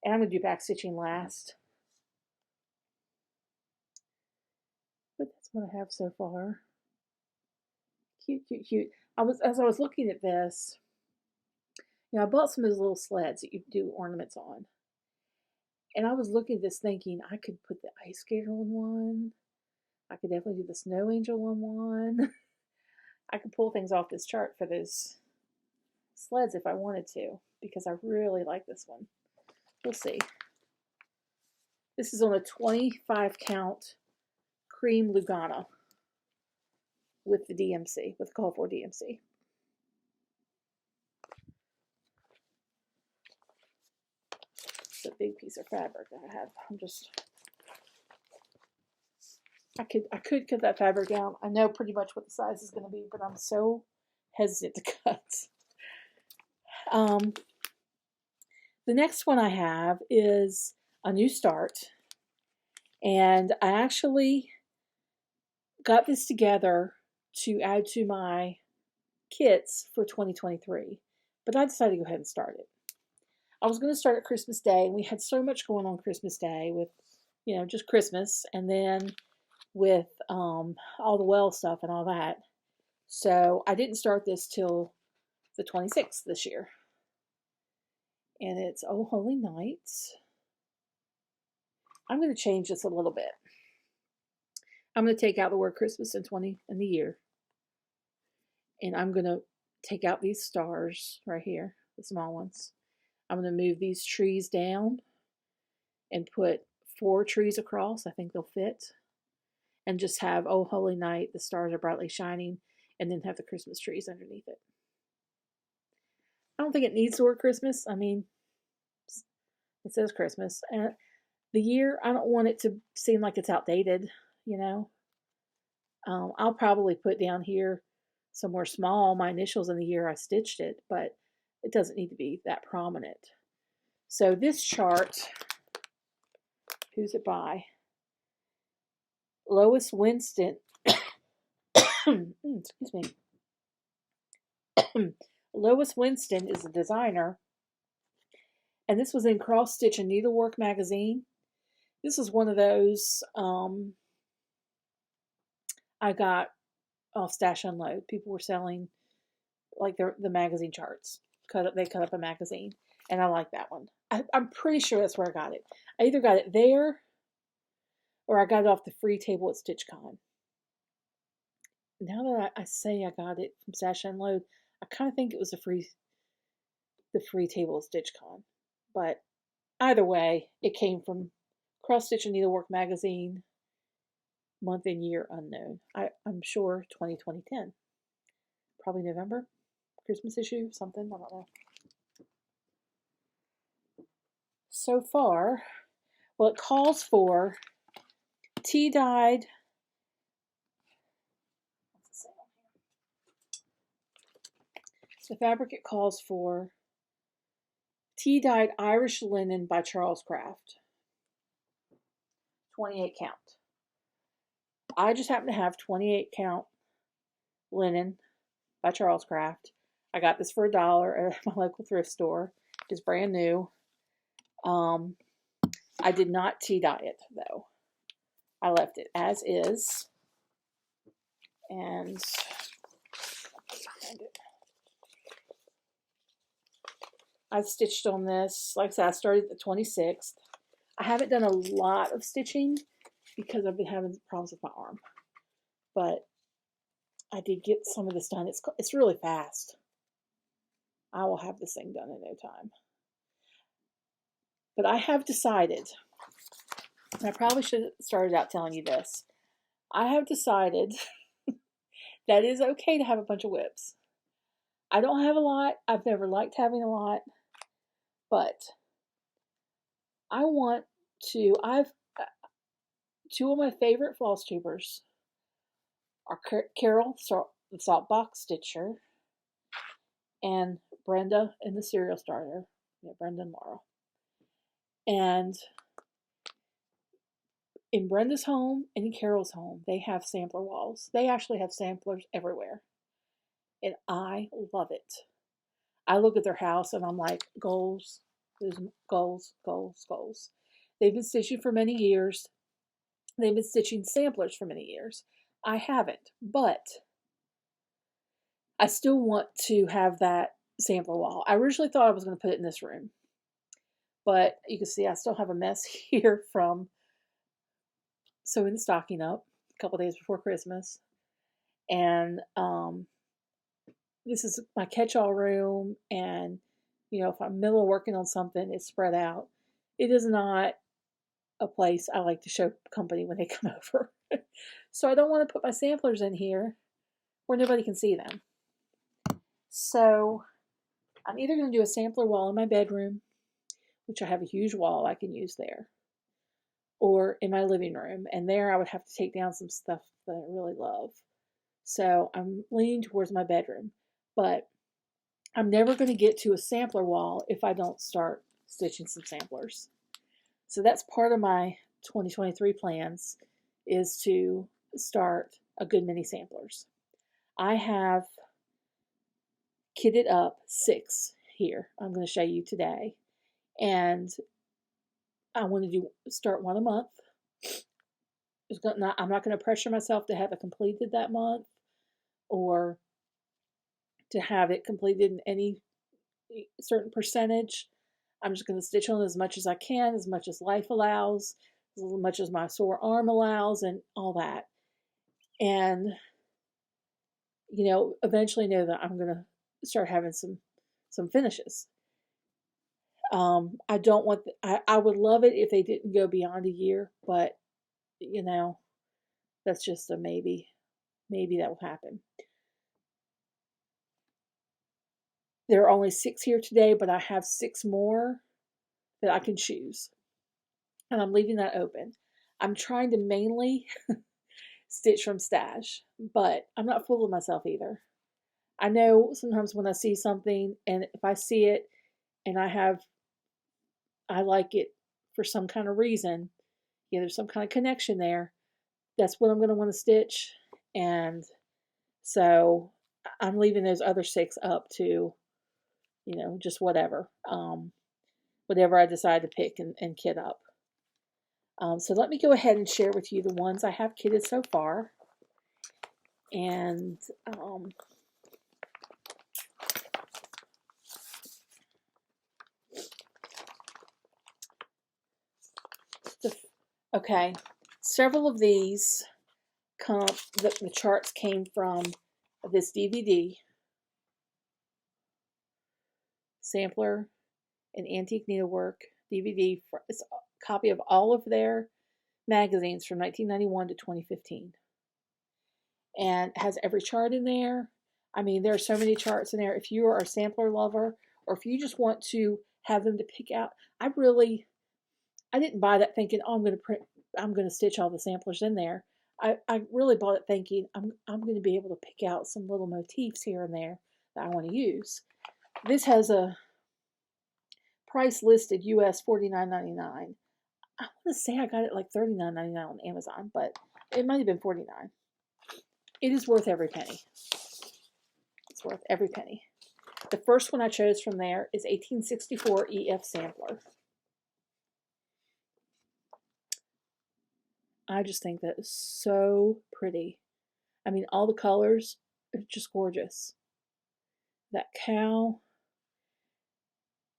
And I'm going to do back stitching last. But that's what I have so far. Cute, cute, cute. As I was looking at this, you know, I bought some of those little sleds that you do ornaments on. And I was looking at this thinking, I could put the ice skater on one. I could definitely do the snow angel on one. I could pull things off this chart for those sleds if I wanted to, because I really like this one. We'll see. This is on a 25 count cream Lugana with the DMC, with the call for DMC. It's a big piece of fabric that I have. I could cut that fabric down. I know pretty much what the size is going to be, but I'm so hesitant to cut. The next one I have is a new start, and I actually got this together to add to my kits for 2023, but I decided to go ahead and start it. I was going to start at Christmas Day, and we had so much going on Christmas Day with, you know, just Christmas, and then with all the well stuff and all that. So I didn't start this till the 26th this year. And it's Oh Holy Night. I'm going to change this a little bit. I'm going to take out the word Christmas and 20 in the year. And I'm going to take out these stars right here, the small ones. I'm going to move these trees down and put 4 trees across. I think they'll fit. And just have Oh Holy Night, the stars are brightly shining, and then have the Christmas trees underneath it. I don't think it needs the word Christmas. I mean, it says Christmas. And the year, I don't want it to seem like it's outdated, you know. I'll probably put down here somewhere small my initials in the year I stitched it, but it doesn't need to be that prominent. So this chart, who's it by? Lois Winston. Excuse me. Lois Winston is a designer, and this was in Cross Stitch and Needlework magazine. This is one of those I got off Stash Unload. People were selling like the magazine charts. They cut up a magazine, and I like that one. I'm pretty sure that's where I got it. I either got it there, or I got it off the free table at StitchCon. Now that I say I got it from Stash Unload, I kind of think it was the free table at StitchCon. But either way, it came from Cross Stitch and Needlework magazine, month and year unknown. I'm sure 2010. Probably November, Christmas issue, something, I don't know. So far, well, it calls for tea-dyed, the fabric it calls for tea-dyed Irish linen by Charles Craft, 28 count. I just happen to have 28 count linen by Charles Craft. I got this for $1 at my local thrift store. It's brand new. I did not tea dye it though. I left it as is. And I've stitched on this. Like I said, I started the 26th. I haven't done a lot of stitching because I've been having problems with my arm. But I did get some of this done. It's really fast. I will have this thing done in no time. But I have decided, and I probably should have started out telling you this, I have decided that it is okay to have a bunch of WIPs. I don't have a lot. I've never liked having a lot. But I want to, two of my favorite floss tubers are Carol, the Salt Box Stitcher, and Brenda in the Serial Starter. Yeah, Brenda and Laura. And in Brenda's home and in Carol's home, they have sampler walls. They actually have samplers everywhere. And I love it. I look at their house and I'm like, goals, Those goals, goals, goals. They've been stitching for many years. They've been stitching samplers for many years. I haven't, but I still want to have that sampler wall. I originally thought I was going to put it in this room, but you can see I still have a mess here from sewing the stocking up a couple days before Christmas. And this is my catch-all room, and if I'm middle of working on something, it's spread out. It is not a place I like to show company when they come over. So I don't want to put my samplers in here where nobody can see them. So I'm either going to do a sampler wall in my bedroom, which I have a huge wall I can use there, or in my living room, and there I would have to take down some stuff that I really love. So I'm leaning towards my bedroom, but I'm never going to get to a sampler wall if I don't start stitching some samplers. So that's part of my 2023 plans, is to start a good many samplers. I have kitted up 6 here I'm going to show you today, and I want to start one a month. I'm not going to pressure myself to have it completed that month, or to have it completed in any certain percentage. I'm just going to stitch on as much as I can, as much as life allows, as much as my sore arm allows, and all that. And eventually know that I'm going to start having some finishes. I don't want I would love it if they didn't go beyond a year, but that's just a maybe. Maybe that will happen. There are only 6 here today, but I have 6 more that I can choose, and I'm leaving that open. I'm trying to mainly stitch from stash, but I'm not fooling myself either. I know sometimes when I see something, and if I see it and I like it for some kind of reason, there's some kind of connection there, that's what I'm going to want to stitch. And so I'm leaving those other 6 up to, just whatever I decide to pick and kit up. So let me go ahead and share with you the ones I have kitted so far. And okay, several of these the charts came from this DVD, Sampler and Antique Needlework DVD. It's a copy of all of their magazines from 1991 to 2015. And it has every chart in there. I mean, there are so many charts in there. If you are a sampler lover, or if you just want to have them to pick out, I didn't buy that thinking, oh, I'm going to stitch all the samplers in there. I really bought it thinking I'm going to be able to pick out some little motifs here and there that I want to use. This has a price listed US $49.99. I want to say I got it like $39.99 on Amazon, but it might have been $49. It is worth every penny. It's worth every penny. The first one I chose from there is 1864 EF Sampler. I just think that is so pretty. I mean, all the colors are just gorgeous. That cow.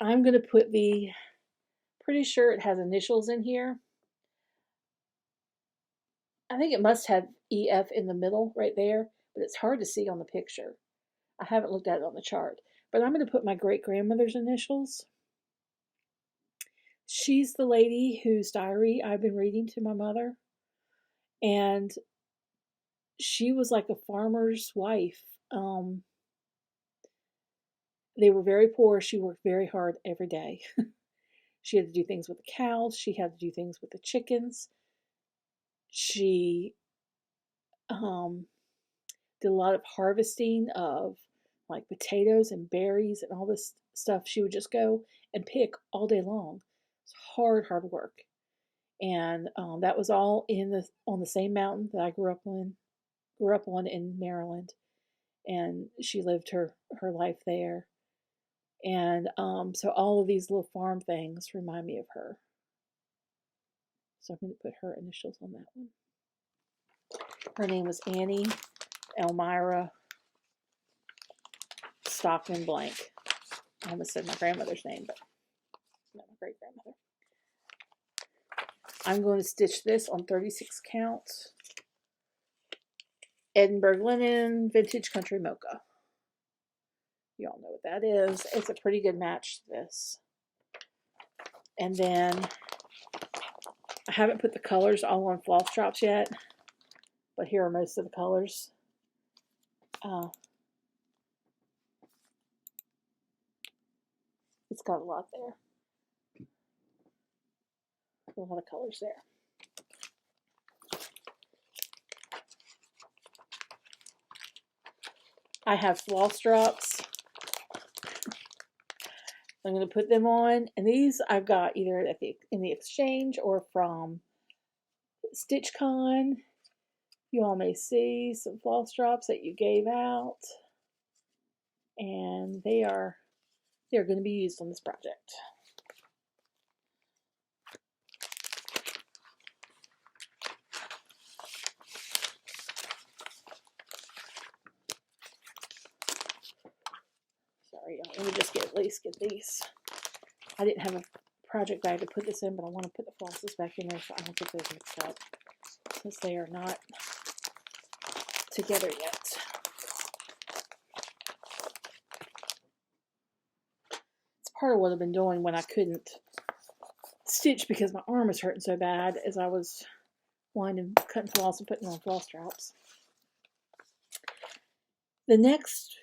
I'm going to put pretty sure it has initials in here. I think it must have EF in the middle right there, but it's hard to see on the picture. I haven't looked at it on the chart. But I'm going to put my great-grandmother's initials. She's the lady whose diary I've been reading to my mother. And she was like a farmer's wife. They were very poor. She worked very hard every day. She had to do things with the cows. She had to do things with the chickens. She did a lot of harvesting of like potatoes and berries and all this stuff. She would just go and pick all day long. It's hard work. And that was all on the same mountain that I grew up on in Maryland. And she lived her life there. And so all of these little farm things remind me of her. So I'm going to put her initials on that one. Her name was Annie Elmira Stockman Blank. I almost said my grandmother's name, but not my great-grandmother. I'm going to stitch this on 36 count. Edinburgh linen, vintage country mocha. You all know what that is. It's a pretty good match to this. And then I haven't put the colors all on floss drops yet, but here are most of the colors. It's got a lot there. A lot of colors there. I have floss drops. I'm going to put them on, and these I've got either at in the exchange or from StitchCon. You all may see some floss drops that you gave out, and they're going to be used on this project. Sorry, y'all. Let me just at least get these. I didn't have a project bag to put this in, but I want to put the flosses back in there so I don't get those mixed up, since they are not together yet. It's part of what I've been doing when I couldn't stitch because my arm was hurting so bad as I was winding, cutting floss and putting on floss drops. The next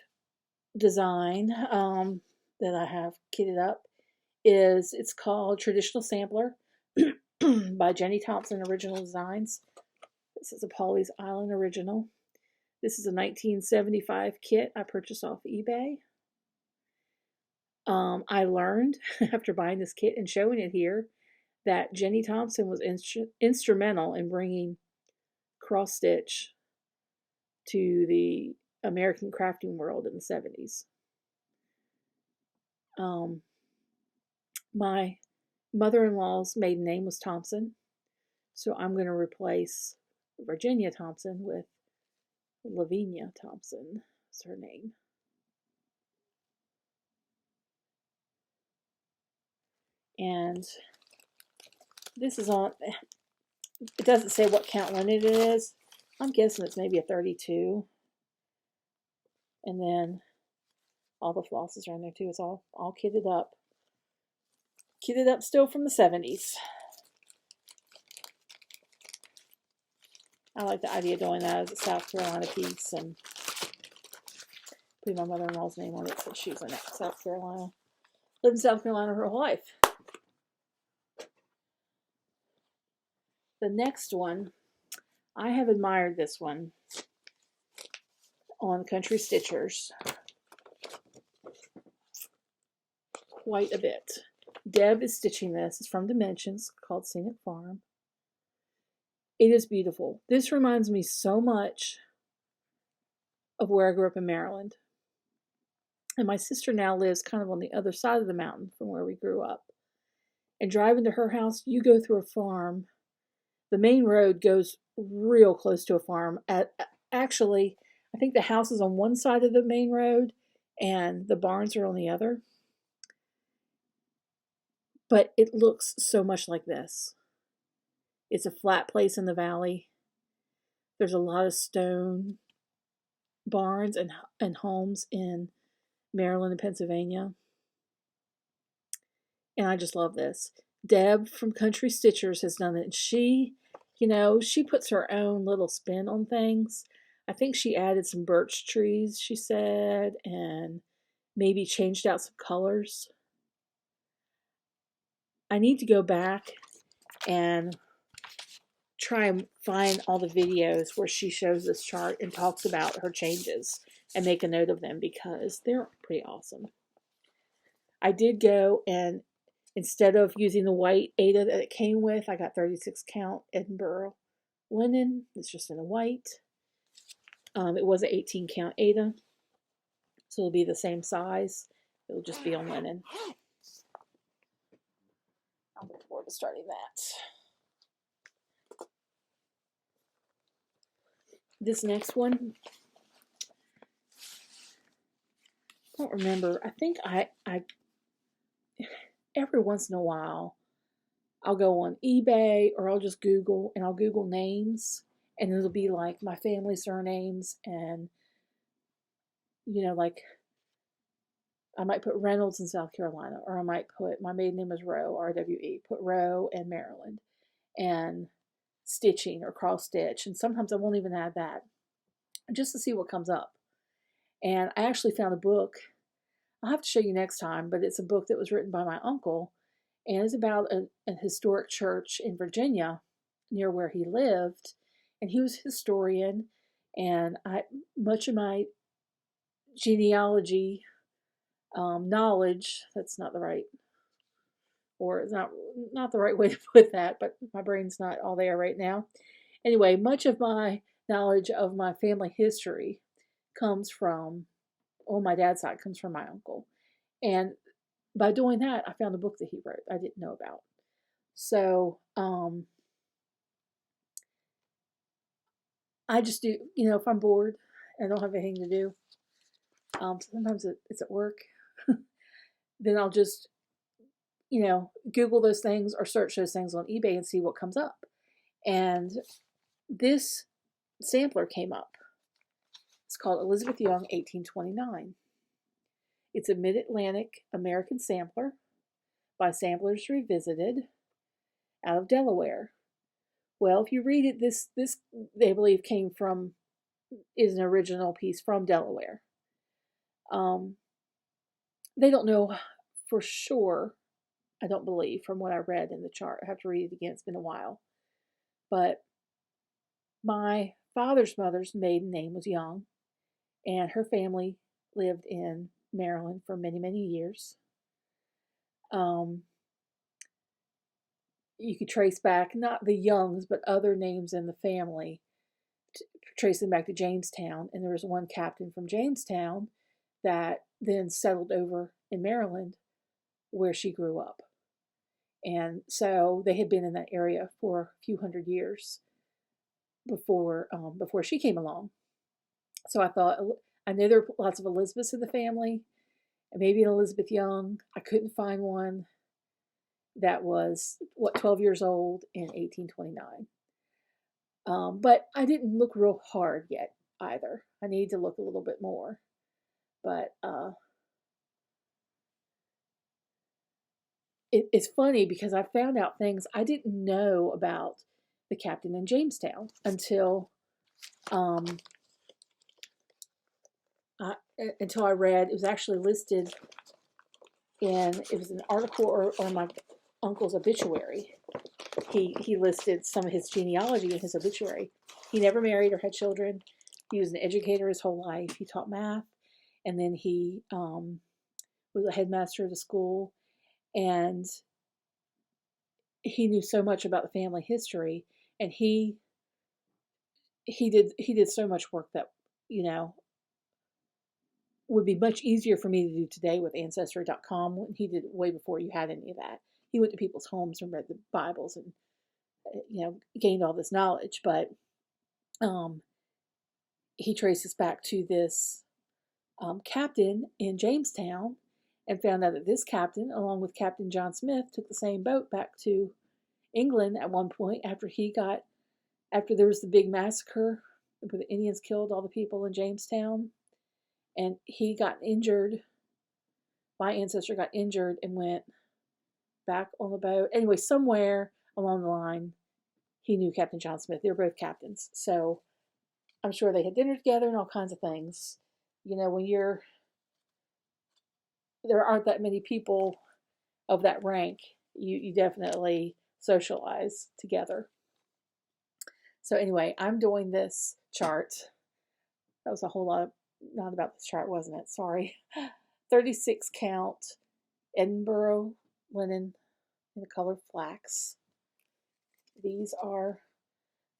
design that I have kitted up it's called Traditional Sampler by Ginnie Thompson Original Designs. This is a Polly's Island original. This is a 1975 kit I purchased off eBay. I learned after buying this kit and showing it here that Ginnie Thompson was instrumental in bringing cross stitch to the American crafting world in the 70s. My mother-in-law's maiden name was Thompson, so I'm going to replace Virginia Thompson with Lavinia Thompson. That's her name. And this is on, it doesn't say what count linen it is. I'm guessing it's maybe a 32. And then all the flosses are in there too. It's all kitted up. Kitted up still from the 70s. I like the idea of doing that as a South Carolina piece and putting my mother-in-law's name on it since she's in South Carolina. Lived in South Carolina her whole life. The next one, I have admired this one on Country Stitchers quite a bit. Deb is stitching this. It's from Dimensions, called Scenic Farm. It is beautiful. This reminds me so much of where I grew up in Maryland. And my sister now lives kind of on the other side of the mountain from where we grew up. And driving to her house, you go through a farm. The main road goes real close to a farm. Actually, I think the house is on one side of the main road and the barns are on the other. But it looks so much like this. It's a flat place in the valley. There's a lot of stone barns and homes in Maryland and Pennsylvania. And I just love this. Deb from Country Stitchers has done it. And she, she puts her own little spin on things. I think she added some birch trees, she said, and maybe changed out some colors. I need to go back and try and find all the videos where she shows this chart and talks about her changes and make a note of them because they're pretty awesome. I did go and instead of using the white aida that it came with, I got 36 count Edinburgh linen. It's just in a white. It was an 18 count aida, so it'll be the same size. It'll just be on linen. I'm looking forward to starting that. This next one, I don't remember. I think I every once in a while, I'll go on eBay or I'll just Google, and I'll Google names, and it'll be like my family surnames, and like I might put Reynolds in South Carolina, or I might put my maiden name is Rowe, RWE, put Rowe and Maryland, and stitching or cross stitch, and sometimes I won't even add that, just to see what comes up. And I actually found a book. I'll have to show you next time, but it's a book that was written by my uncle, and it's about a historic church in Virginia near where he lived, and he was a historian, and much of my genealogy knowledge, that's not the right, or it's not the right way to put that, but my brain's not all there right now. Anyway, much of my knowledge of my family history comes from, on my dad's side, comes from my uncle. And by doing that, I found a book that he wrote I didn't know about. So I just do, if I'm bored and don't have anything to do, sometimes it's at work, then I'll just, Google those things or search those things on eBay and see what comes up. And this sampler came up. It's called Elizabeth Young 1829. It's a Mid-Atlantic American sampler by Samplers Revisited out of Delaware. Well, if you read it, this they believe is an original piece from Delaware. They don't know for sure, I don't believe, from what I read in the chart. I have to read it again, it's been a while. But my father's mother's maiden name was Young, and her family lived in Maryland for many, many years. You could trace back, not the Youngs, but other names in the family, tracing back to Jamestown. And there was one captain from Jamestown that then settled over in Maryland where she grew up. And so they had been in that area for a few hundred years before she came along. So I thought, I know there are lots of Elizabeths in the family, and maybe an Elizabeth Young. I couldn't find one that was, 12 years old in 1829. But I didn't look real hard yet either. I need to look a little bit more. But it's funny because I found out things I didn't know about the captain in Jamestown until I read, it was actually listed it was an article or my uncle's obituary. He listed some of his genealogy in his obituary. He never married or had children. He was an educator his whole life. He taught math, and then he was a headmaster of the school, and he knew so much about the family history, and he did so much work that would be much easier for me to do today with Ancestry.com. When he did it way before you had any of that. He went to people's homes and read the Bibles and gained all this knowledge. But he traces back to this captain in Jamestown, and found out that this captain, along with Captain John Smith, took the same boat back to England at one point after there was the big massacre where the Indians killed all the people in Jamestown. And he got injured. My ancestor got injured and went back on the boat. Anyway, somewhere along the line, he knew Captain John Smith. They were both captains. So I'm sure they had dinner together and all kinds of things. When there aren't that many people of that rank, you definitely socialize together. So anyway, I'm doing this chart. That was a whole lot not about this chart, wasn't it? Sorry. 36 count Edinburgh linen in the color Flax. These are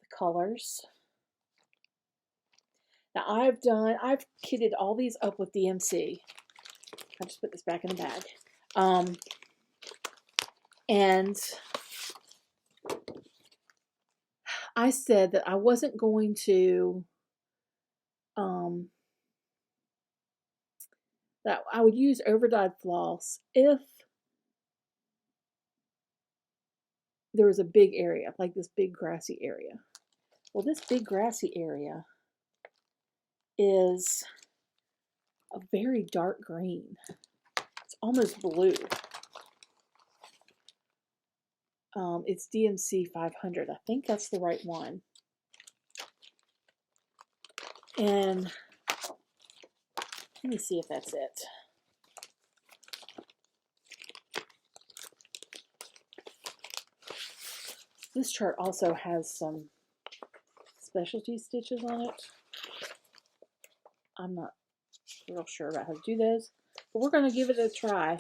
the colors. Now I've kitted all these up with DMC. I just put this back in the bag. And I said that I wasn't going to, that I would use overdyed floss if there was a big area, like this big grassy area. Well, this big grassy area is a very dark green. It's almost blue. It's DMC 500. I think that's the right one. And let me see if that's it. This chart also has some specialty stitches on it. I'm not real sure about how to do those, but we're going to give it a try.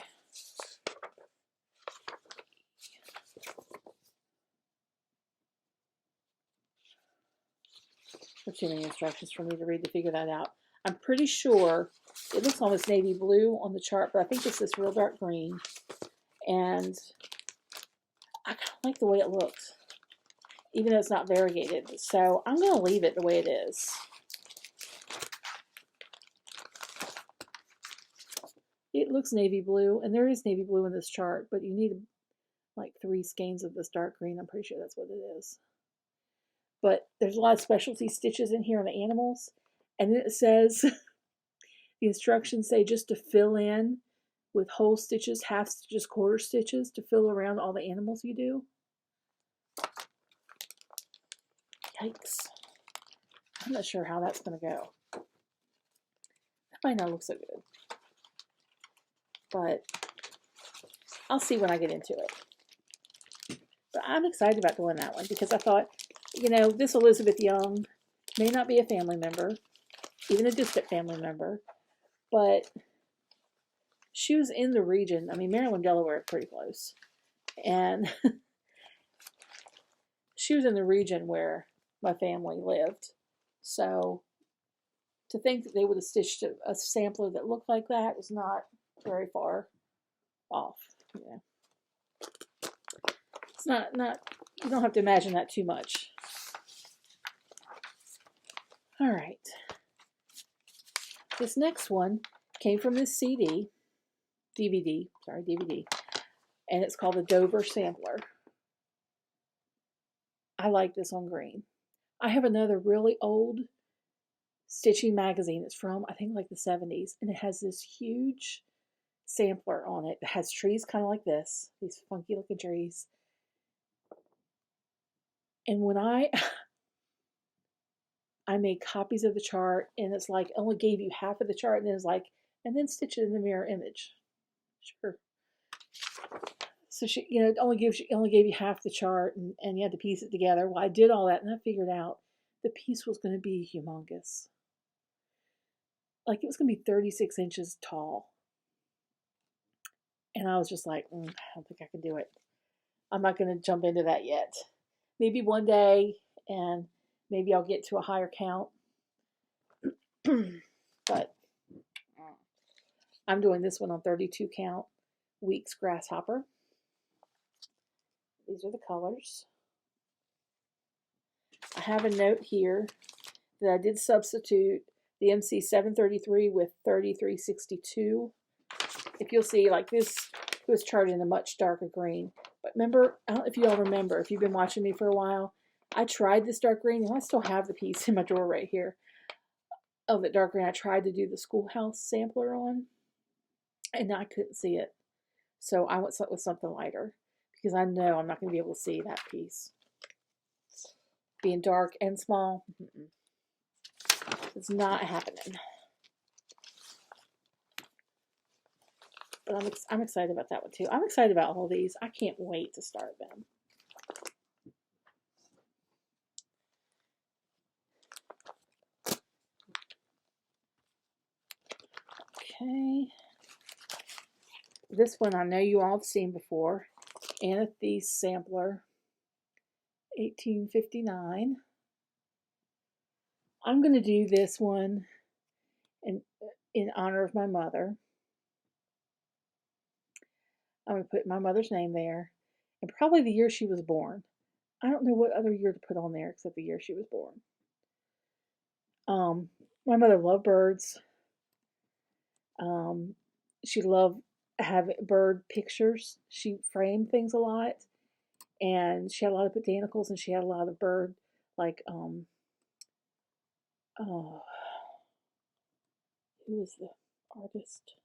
There's too many instructions for me to read to figure that out. I'm pretty sure it looks almost navy blue on the chart, but I think it's this real dark green. And I kind of like the way it looks, even though it's not variegated. So I'm going to leave it the way it is. It looks navy blue, and there is navy blue in this chart, but you need like 3 skeins of this dark green. I'm pretty sure that's what it is. But there's a lot of specialty stitches in here on the animals. And then it says, the instructions say just to fill in with whole stitches, half stitches, quarter stitches, to fill around all the animals you do. Yikes. I'm not sure how that's going to go. That might not look so good. But I'll see when I get into it. But I'm excited about doing that one because I thought, you know, this Elizabeth Young may not be a family member, even a distant family member, but she was in the region. I mean, Maryland, Delaware are pretty close. And she was in the region where my family lived. So to think that they would have stitched a sampler that looked like that was not very far off. Yeah. It's not, you don't have to imagine that too much. All right. This next one came from this DVD, and it's called the Dover Sampler. I like this on green. I have another really old stitching magazine. It's from, I think, like the 70s, and it has this huge sampler on it. It has trees kind of like this, these funky looking trees. And when I made copies of the chart, and it's like, only gave you half of the chart, and then it's like, and then stitch it in the mirror image. Sure. So she, you know, it only gave you half the chart, and you had to piece it together. Well, I did all that, and I figured out the piece was going to be humongous. Like, it was going to be 36 inches tall. And I was just like, I don't think I can do it. I'm not going to jump into that yet. Maybe one day, and maybe I'll get to a higher count. But I'm doing this one on 32 count weeks Grasshopper. These are the colors. I have a note here that I did substitute the MC 733 with 3362. If you'll see, like this, it was charted in a much darker green. But remember, I don't know if you all remember, if you've been watching me for a while, I tried this dark green, and I still have the piece in my drawer right here of that dark green. I tried to do the schoolhouse sampler on, and I couldn't see it. So I went with something lighter, because I know I'm not going to be able to see that piece. Being dark and small, it's not happening. But I'm excited about that one too. I'm excited about all these. I can't wait to start them. Okay. This one I know you all have seen before. Anathes Sampler, 1859. I'm going to do this one in honor of my mother. I'm going to put my mother's name there and probably the year she was born. I don't know what other year to put on there except the year she was born. My mother loved birds. She loved having bird pictures. She framed things a lot, and she had a lot of botanicals, and she had a lot of bird, like oh, who was the artist?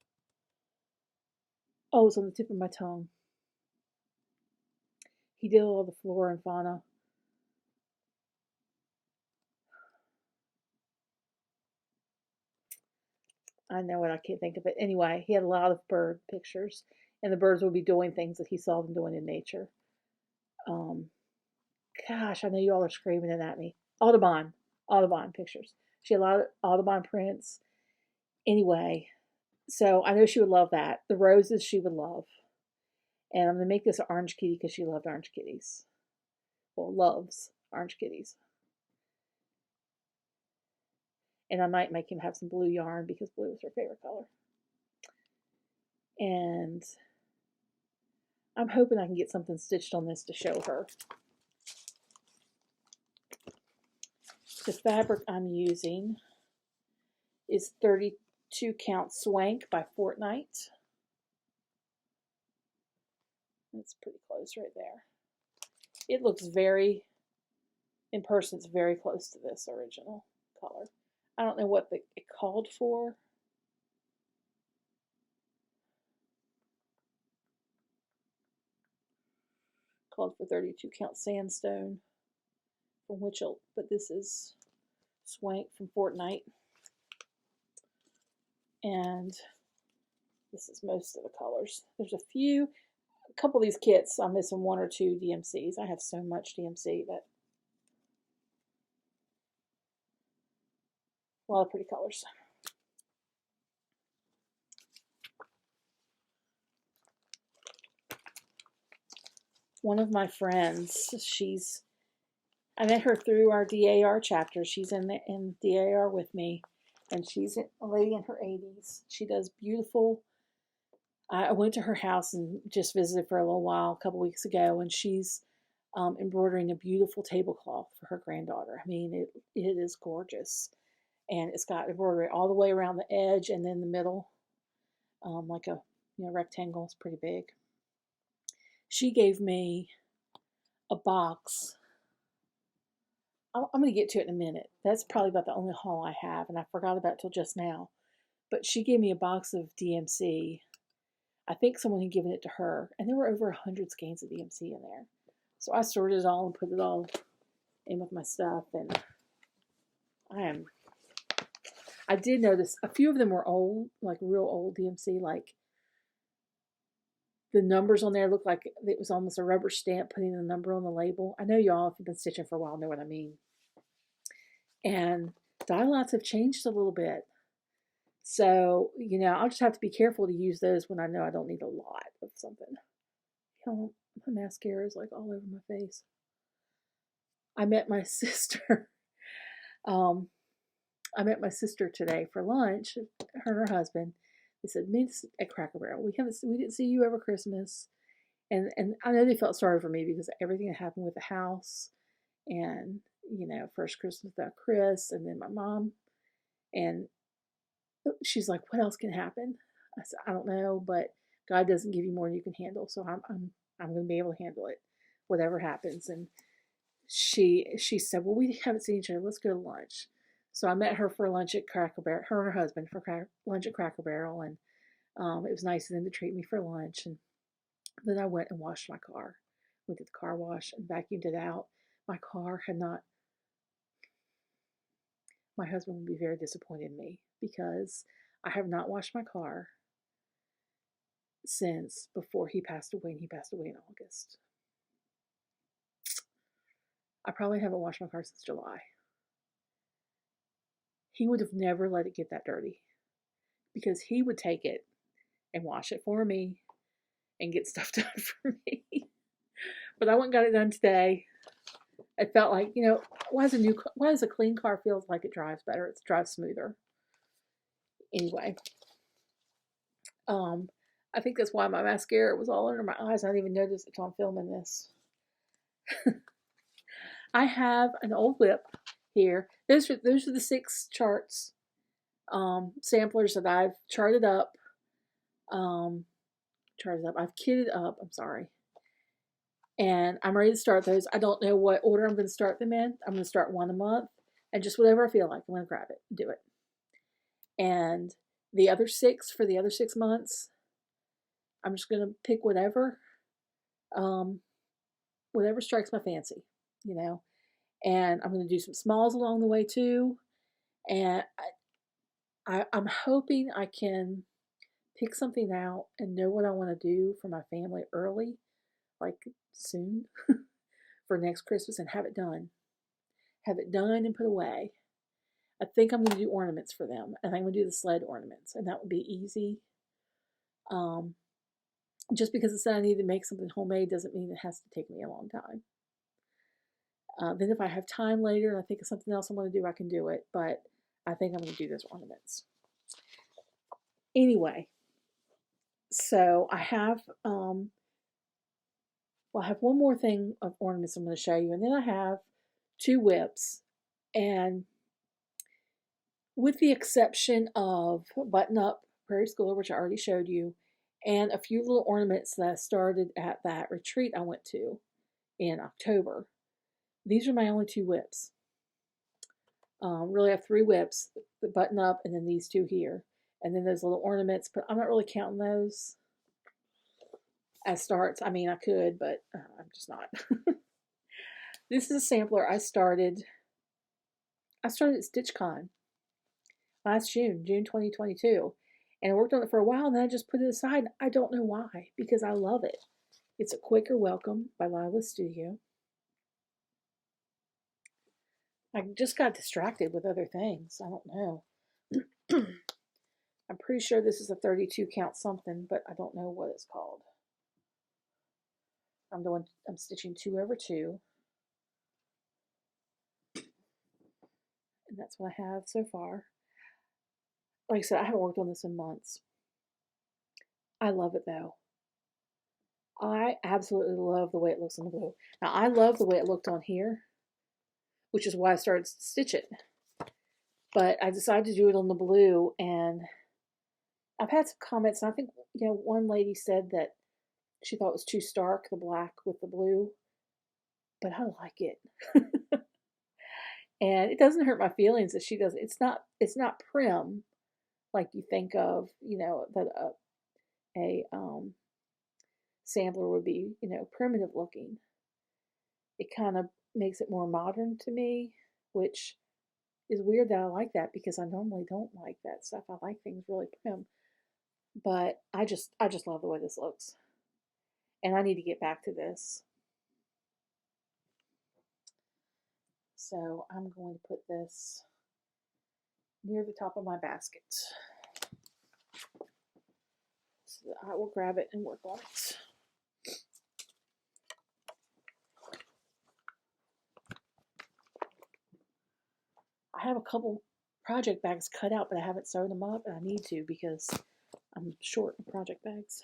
Oh, it's on the tip of my tongue. He did all the flora and fauna. I know it, I can't think of it. Anyway, he had a lot of bird pictures, and the birds would be doing things that he saw them doing in nature. Um, Gosh, I know you all are screaming it at me. Audubon pictures. She had a lot of Audubon prints. Anyway, so I know she would love that. The roses she would love. And I'm going to make this an orange kitty because she loved orange kitties. Well, loves orange kitties. And I might make him have some blue yarn because blue is her favorite color. And I'm hoping I can get something stitched on this to show her. The fabric I'm using is 32 count Swank by Fortnite. That's pretty close right there. It looks very, in person, it's very close to this original color. I don't know what it called for. Called for 32 count Sandstone from Witchell, but this is Swank from Fortnite. And this is most of the colors. There's a couple of these kits, I'm missing one or two DMCs. I have so much DMC that a lot of pretty colors. One of my friends, I met her through our DAR chapter. She's in DAR with me, and she's a lady in her 80s. She does beautiful. I went to her house and just visited for a little while a couple weeks ago, and she's embroidering a beautiful tablecloth for her granddaughter. I mean, it is gorgeous, and it's got embroidery all the way around the edge and then the middle, like a rectangle. It's pretty big. She gave me a box. I'm going to get to it in a minute. That's probably about the only haul I have, and I forgot about it till just now. But she gave me a box of DMC. I think someone had given it to her, and there were over 100 skeins of DMC in there. So I sorted it all and put it all in with my stuff, and I did notice a few of them were old, like real old DMC, like the numbers on there looked like it was almost a rubber stamp putting the number on the label. I know y'all, if you've been stitching for a while, know what I mean. And dye lots have changed a little bit. So, I'll just have to be careful to use those when I know I don't need a lot of something. My mascara is like all over my face. I met my sister. I met my sister today for lunch, her and her husband. They said, meet us at Cracker Barrel. We didn't see you over Christmas. And I know they felt sorry for me because everything that happened with the house and, first Christmas without Chris and then my mom. And she's like, what else can happen? I said, I don't know, but God doesn't give you more than you can handle. So I'm going to be able to handle it, whatever happens. And she said, well, we haven't seen each other. Let's go to lunch. So I met her for lunch at Cracker Barrel, her and her husband for lunch at Cracker Barrel. And it was nice of them to treat me for lunch. And then I went and washed my car. Went to the car wash and vacuumed it out. My car had not, my husband would be very disappointed in me because I have not washed my car since before he passed away, and he passed away in August. I probably haven't washed my car since July. He would have never let it get that dirty because he would take it and wash it for me and get stuff done for me. But I went and got it done today. It felt like, why does a clean car feel like it drives better? It drives smoother. Anyway, I think that's why my mascara was all under my eyes. I didn't even notice it until I'm filming this. I have an old WIP here. Those are the 6 charts, samplers that I've charted up. I've kitted up. I'm sorry. And I'm ready to start those. I don't know what order I'm going to start them in. I'm going to start one a month, and just whatever I feel like, I'm going to grab it and do it. And the other 6 for the other 6 months, I'm just going to pick whatever, whatever strikes my fancy, you know. And I'm going to do some smalls along the way too. And I'm hoping I can pick something out and know what I want to do for my family early, like soon, for next Christmas, and have it done. Have it done and put away. I think I'm going to do ornaments for them. And I'm going to do the sled ornaments, and that would be easy. Just because it said I need to make something homemade doesn't mean it has to take me a long time. Then if I have time later and I think of something else I want to do, I can do it. But I think I'm going to do those ornaments. Anyway, so I have, I have one more thing of ornaments I'm going to show you. And then I have 2 WIPs. And with the exception of Button Up Prairie Schooler, which I already showed you, and a few little ornaments that I started at that retreat I went to in October, these are my only 2 WIPs. Really, I have 3 WIPs, the Button Up, and then these 2 here. And then those little ornaments, but I'm not really counting those as starts. I mean, I could, but I'm just not. This is a sampler I started at StitchCon last June 2022. And I worked on it for a while, and then I just put it aside. I don't know why, because I love it. It's a Quaker Welcome by Lila Studio. I just got distracted with other things. I don't know. I'm pretty sure this is a 32 count something, but I don't know what it's called. I'm stitching 2 over 2. And that's what I have so far. Like I said, I haven't worked on this in months. I love it though. I absolutely love the way it looks on the blue. Now I love the way it looked on here, which is why I started to stitch it. But I decided to do it on the blue, and I've had some comments, and I think, one lady said that she thought it was too stark, the black with the blue, but I like it. And it doesn't hurt my feelings that she does. It's not prim like you think of, that a sampler would be, primitive looking. It kind of makes it more modern to me, which is weird that I like that, because I normally don't like that stuff. I like things really prim. But I just love the way this looks. And I need to get back to this. So I'm going to put this near the top of my basket. So I will grab it and work on it. I have a couple project bags cut out, but I haven't sewed them up, and I need to because I'm short of project bags.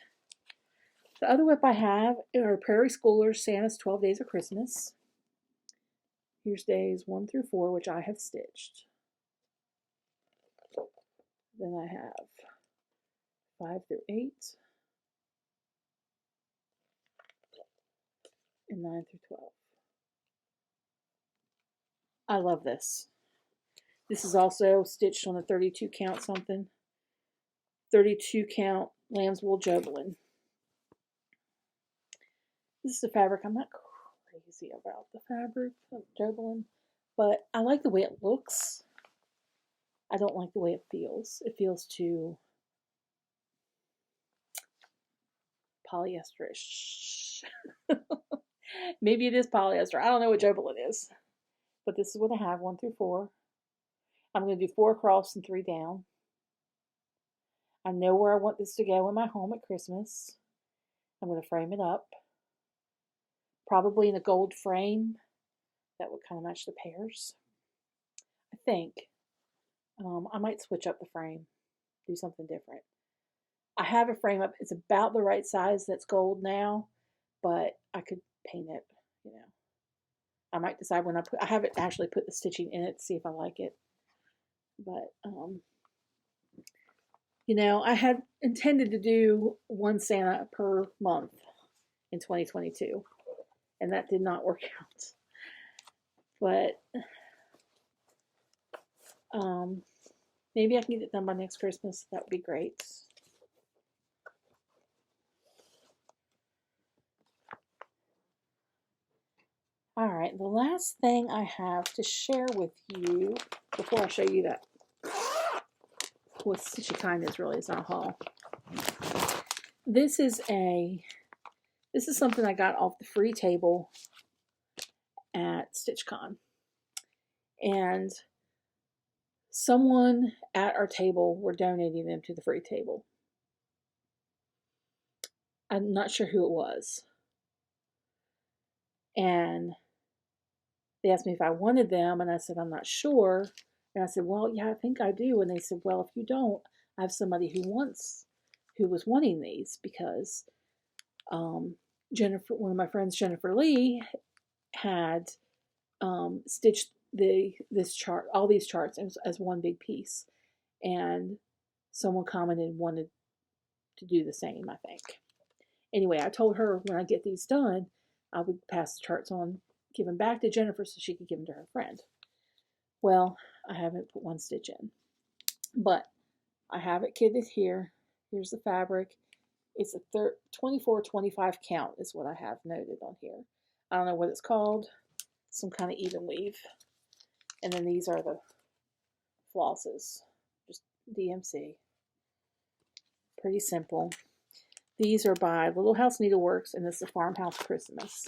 The other WIP I have are Prairie Schoolers Santa's 12 Days of Christmas. Here's days 1 through 4, which I have stitched. Then I have 5 through 8 and 9 through 12. I love this. This is also stitched on a 32 count something. 32 count lamb's wool jobelin. This is a fabric. I'm not crazy about the fabric of jobelin, but I like the way it looks. I don't like the way it feels. It feels too polyesterish. Maybe it is polyester. I don't know what jobelin is. But this is what I have, 1 through 4. I'm going to do 4 across and 3 down. I know where I want this to go in my home at Christmas. I'm going to frame it up. Probably in a gold frame. That would kind of match the pears. I think. I might switch up the frame. Do something different. I have a frame up. It's about the right size that's gold now, but I could paint it, you know. I might decide when I haven't actually put the stitching in it to see if I like it. But, you know, I had intended to do one Santa per month in 2022, and that did not work out. But maybe I can get it done by next Christmas. That would be great. All right, the last thing I have to share with you before I show you that what Stitch of Kindness really is not a haul. This is something I got off the free table at StitchCon. And someone at our table were donating them to the free table. I'm not sure who it was. And they asked me if I wanted them, and I said, I'm not sure. And I said, well, yeah, I think I do. And they said, well, if you don't, I have somebody who was wanting these, because Jennifer, one of my friends, Jennifer Lee, had stitched this chart, all these charts as one big piece. And someone commented and wanted to do the same, I think. Anyway, I told her when I get these done, I would pass the charts on, give them back to Jennifer so she could give them to her friend. Well, I haven't put one stitch in, but I have it kitted here. Here's the fabric. It's a 24-25 count is what I have noted on here. I don't know what it's called. Some kind of even weave. And then these are the flosses, just DMC. Pretty simple. These are by Little House Needleworks, and this is a Farmhouse Christmas.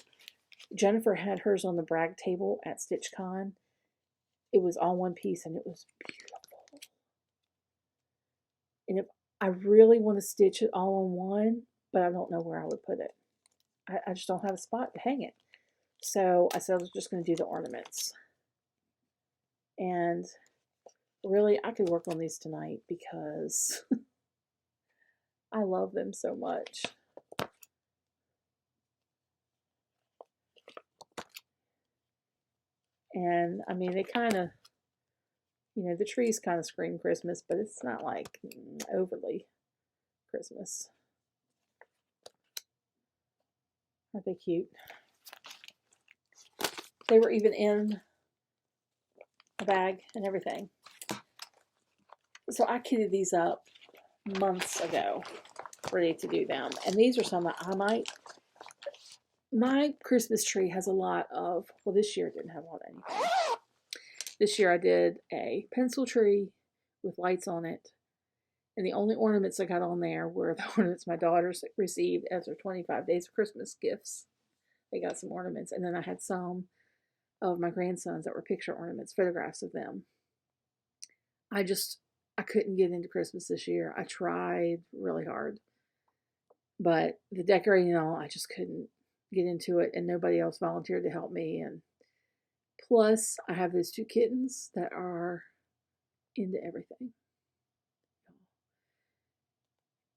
Jennifer had hers on the brag table at StitchCon. It was all one piece, and it was beautiful. And if I really want to stitch it all on one, but I don't know where I would put it. I just don't have a spot to hang it. So I said I was just going to do the ornaments. And really, I could work on these tonight because I love them so much. And I mean, they kind of, you know, the trees kind of scream Christmas, but it's not like overly Christmas. Aren't they cute? They were even in a bag and everything. So I kitted these up months ago, ready to do them. And these are some that I might. My Christmas tree has a lot of, well, this year it didn't have a lot of anything. This year I did a pencil tree with lights on it. And the only ornaments I got on there were the ornaments my daughters received as their 25 days of Christmas gifts. They got some ornaments. And then I had some of my grandsons that were picture ornaments, photographs of them. I couldn't get into Christmas this year. I tried really hard. But the decorating and all, I just couldn't get into it, and nobody else volunteered to help me. And plus, I have those two kittens that are into everything.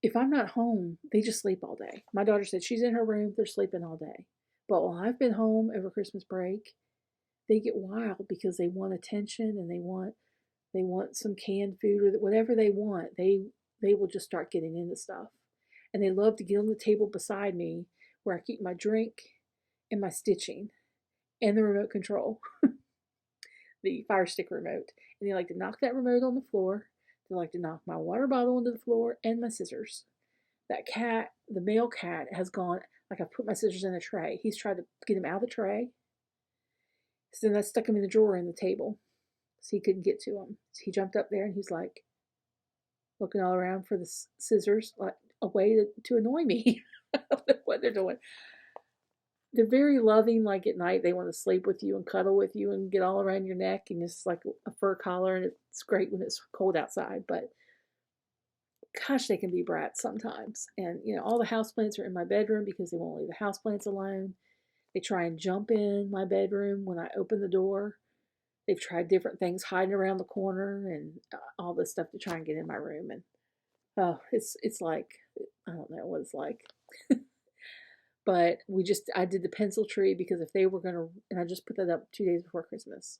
If I'm not home, they just sleep all day. My daughter said she's in her room, they're sleeping all day. But while I've been home over Christmas break, they get wild because they want attention, and they want some canned food or whatever they want. They will just start getting into stuff. And they love to get on the table beside me where I keep my drink and my stitching and the remote control, the Fire Stick remote. And they like to knock that remote on the floor. They like to knock my water bottle onto the floor and my scissors. That cat, the male cat, has gone, like I put my scissors in a tray. He's tried to get him out of the tray. So then I stuck him in the drawer in the table so he couldn't get to him. So he jumped up there and he's like looking all around for the scissors, like a way to annoy me. What they're doing. They're very loving, like at night they want to sleep with you and cuddle with you and get all around your neck, and it's like a fur collar, and it's great when it's cold outside, but gosh, they can be brats sometimes. And you know, all the houseplants are in my bedroom because they won't leave the houseplants alone. They try and jump in my bedroom when I open the door. They've tried different things, hiding around the corner and all this stuff to try and get in my room. And oh, it's like I don't know what it's like. But I did the pencil tree because if they were going to, and I just put that up 2 days before Christmas.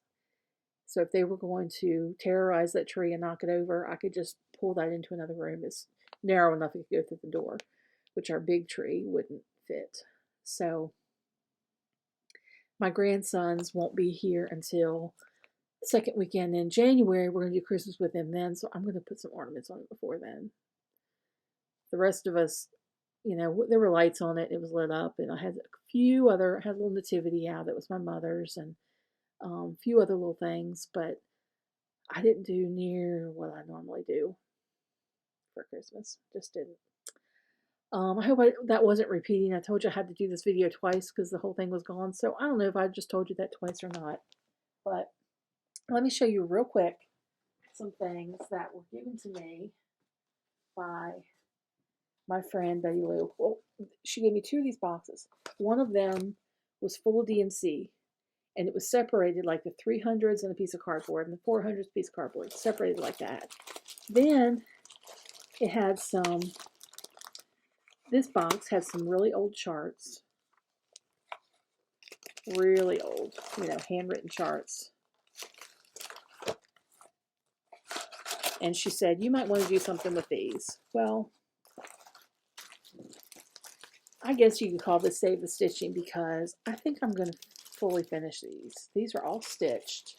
So if they were going to terrorize that tree and knock it over, I could just pull that into another room. It's narrow enough it could go through the door, which our big tree wouldn't fit. So my grandsons won't be here until the second weekend in January. We're going to do Christmas with them then, so I'm going to put some ornaments on it before then. The rest of us, you know, there were lights on it. It was lit up, and I had a little nativity out. That was my mother's, and a few other little things, but I didn't do near what I normally do for Christmas. Just didn't. I hope that wasn't repeating. I told you I had to do this video twice because the whole thing was gone. So I don't know if I just told you that twice or not. But let me show you real quick some things that were given to me by my friend Betty Lou. Well, she gave me 2 of these boxes. One of them was full of DMC. And it was separated like the 300s and a piece of cardboard and the 400s piece of cardboard, separated like that. Then it had this box had some really old charts. Really old, you know, handwritten charts. And she said, you might want to do something with these. Well, I guess you could call this Save the Stitching because I think I'm going to fully finish these. These are all stitched.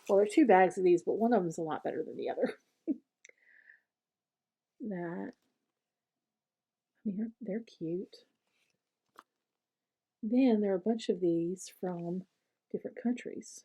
Well, there are 2 bags of these, but one of them is a lot better than the other. I mean, they're cute. Then there are a bunch of these from different countries.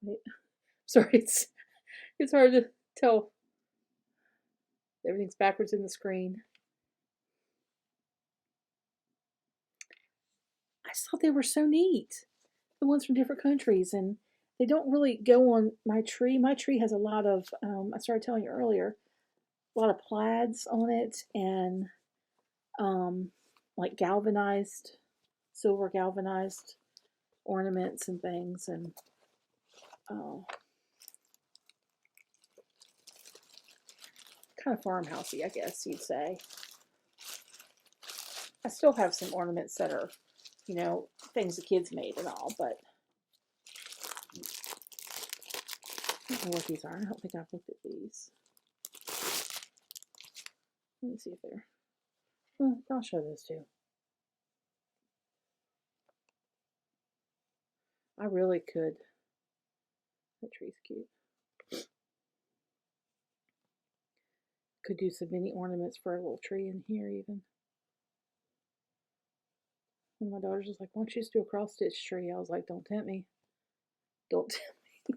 Wait. Sorry, it's hard to tell. Everything's backwards in the screen. I just thought they were so neat. The ones from different countries, and they don't really go on my tree. My tree has a lot of, I started telling you earlier, a lot of plaids on it, and like galvanized, silver galvanized ornaments and things, and kind of farmhousey, I guess you'd say. I still have some ornaments that are, you know, things the kids made and all, but I don't know what these are. I don't think I've looked at these. Let me see if they're, well, I'll show those too. I really could. That tree's cute. Could do some mini ornaments for a little tree in here even. And my daughter's just like, why don't you just do a cross stitch tree? I was like, don't tempt me. Don't tempt me.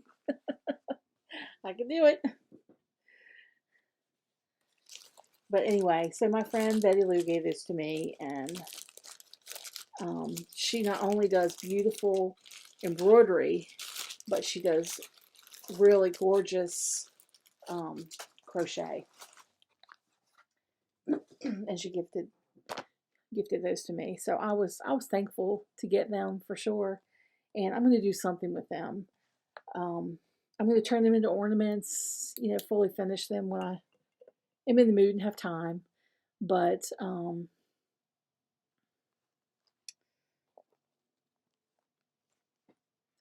I can do it. But anyway, so my friend Betty Lou gave this to me, and she not only does beautiful embroidery, but she does really gorgeous crochet. And she gifted those to me. So I was thankful to get them for sure. And I'm going to do something with them. I'm going to turn them into ornaments, you know, fully finish them when I am in the mood and have time. But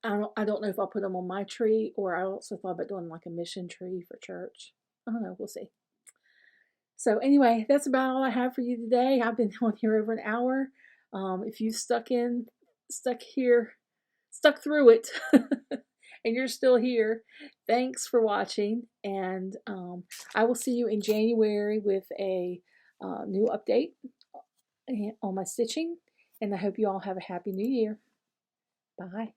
I don't know if I'll put them on my tree, or I also thought about doing like a mission tree for church. I don't know. We'll see. So anyway, that's about all I have for you today. I've been on here over an hour. If you stuck through it, and you're still here, thanks for watching. And I will see you in January with a new update on my stitching. And I hope you all have a happy new year. Bye.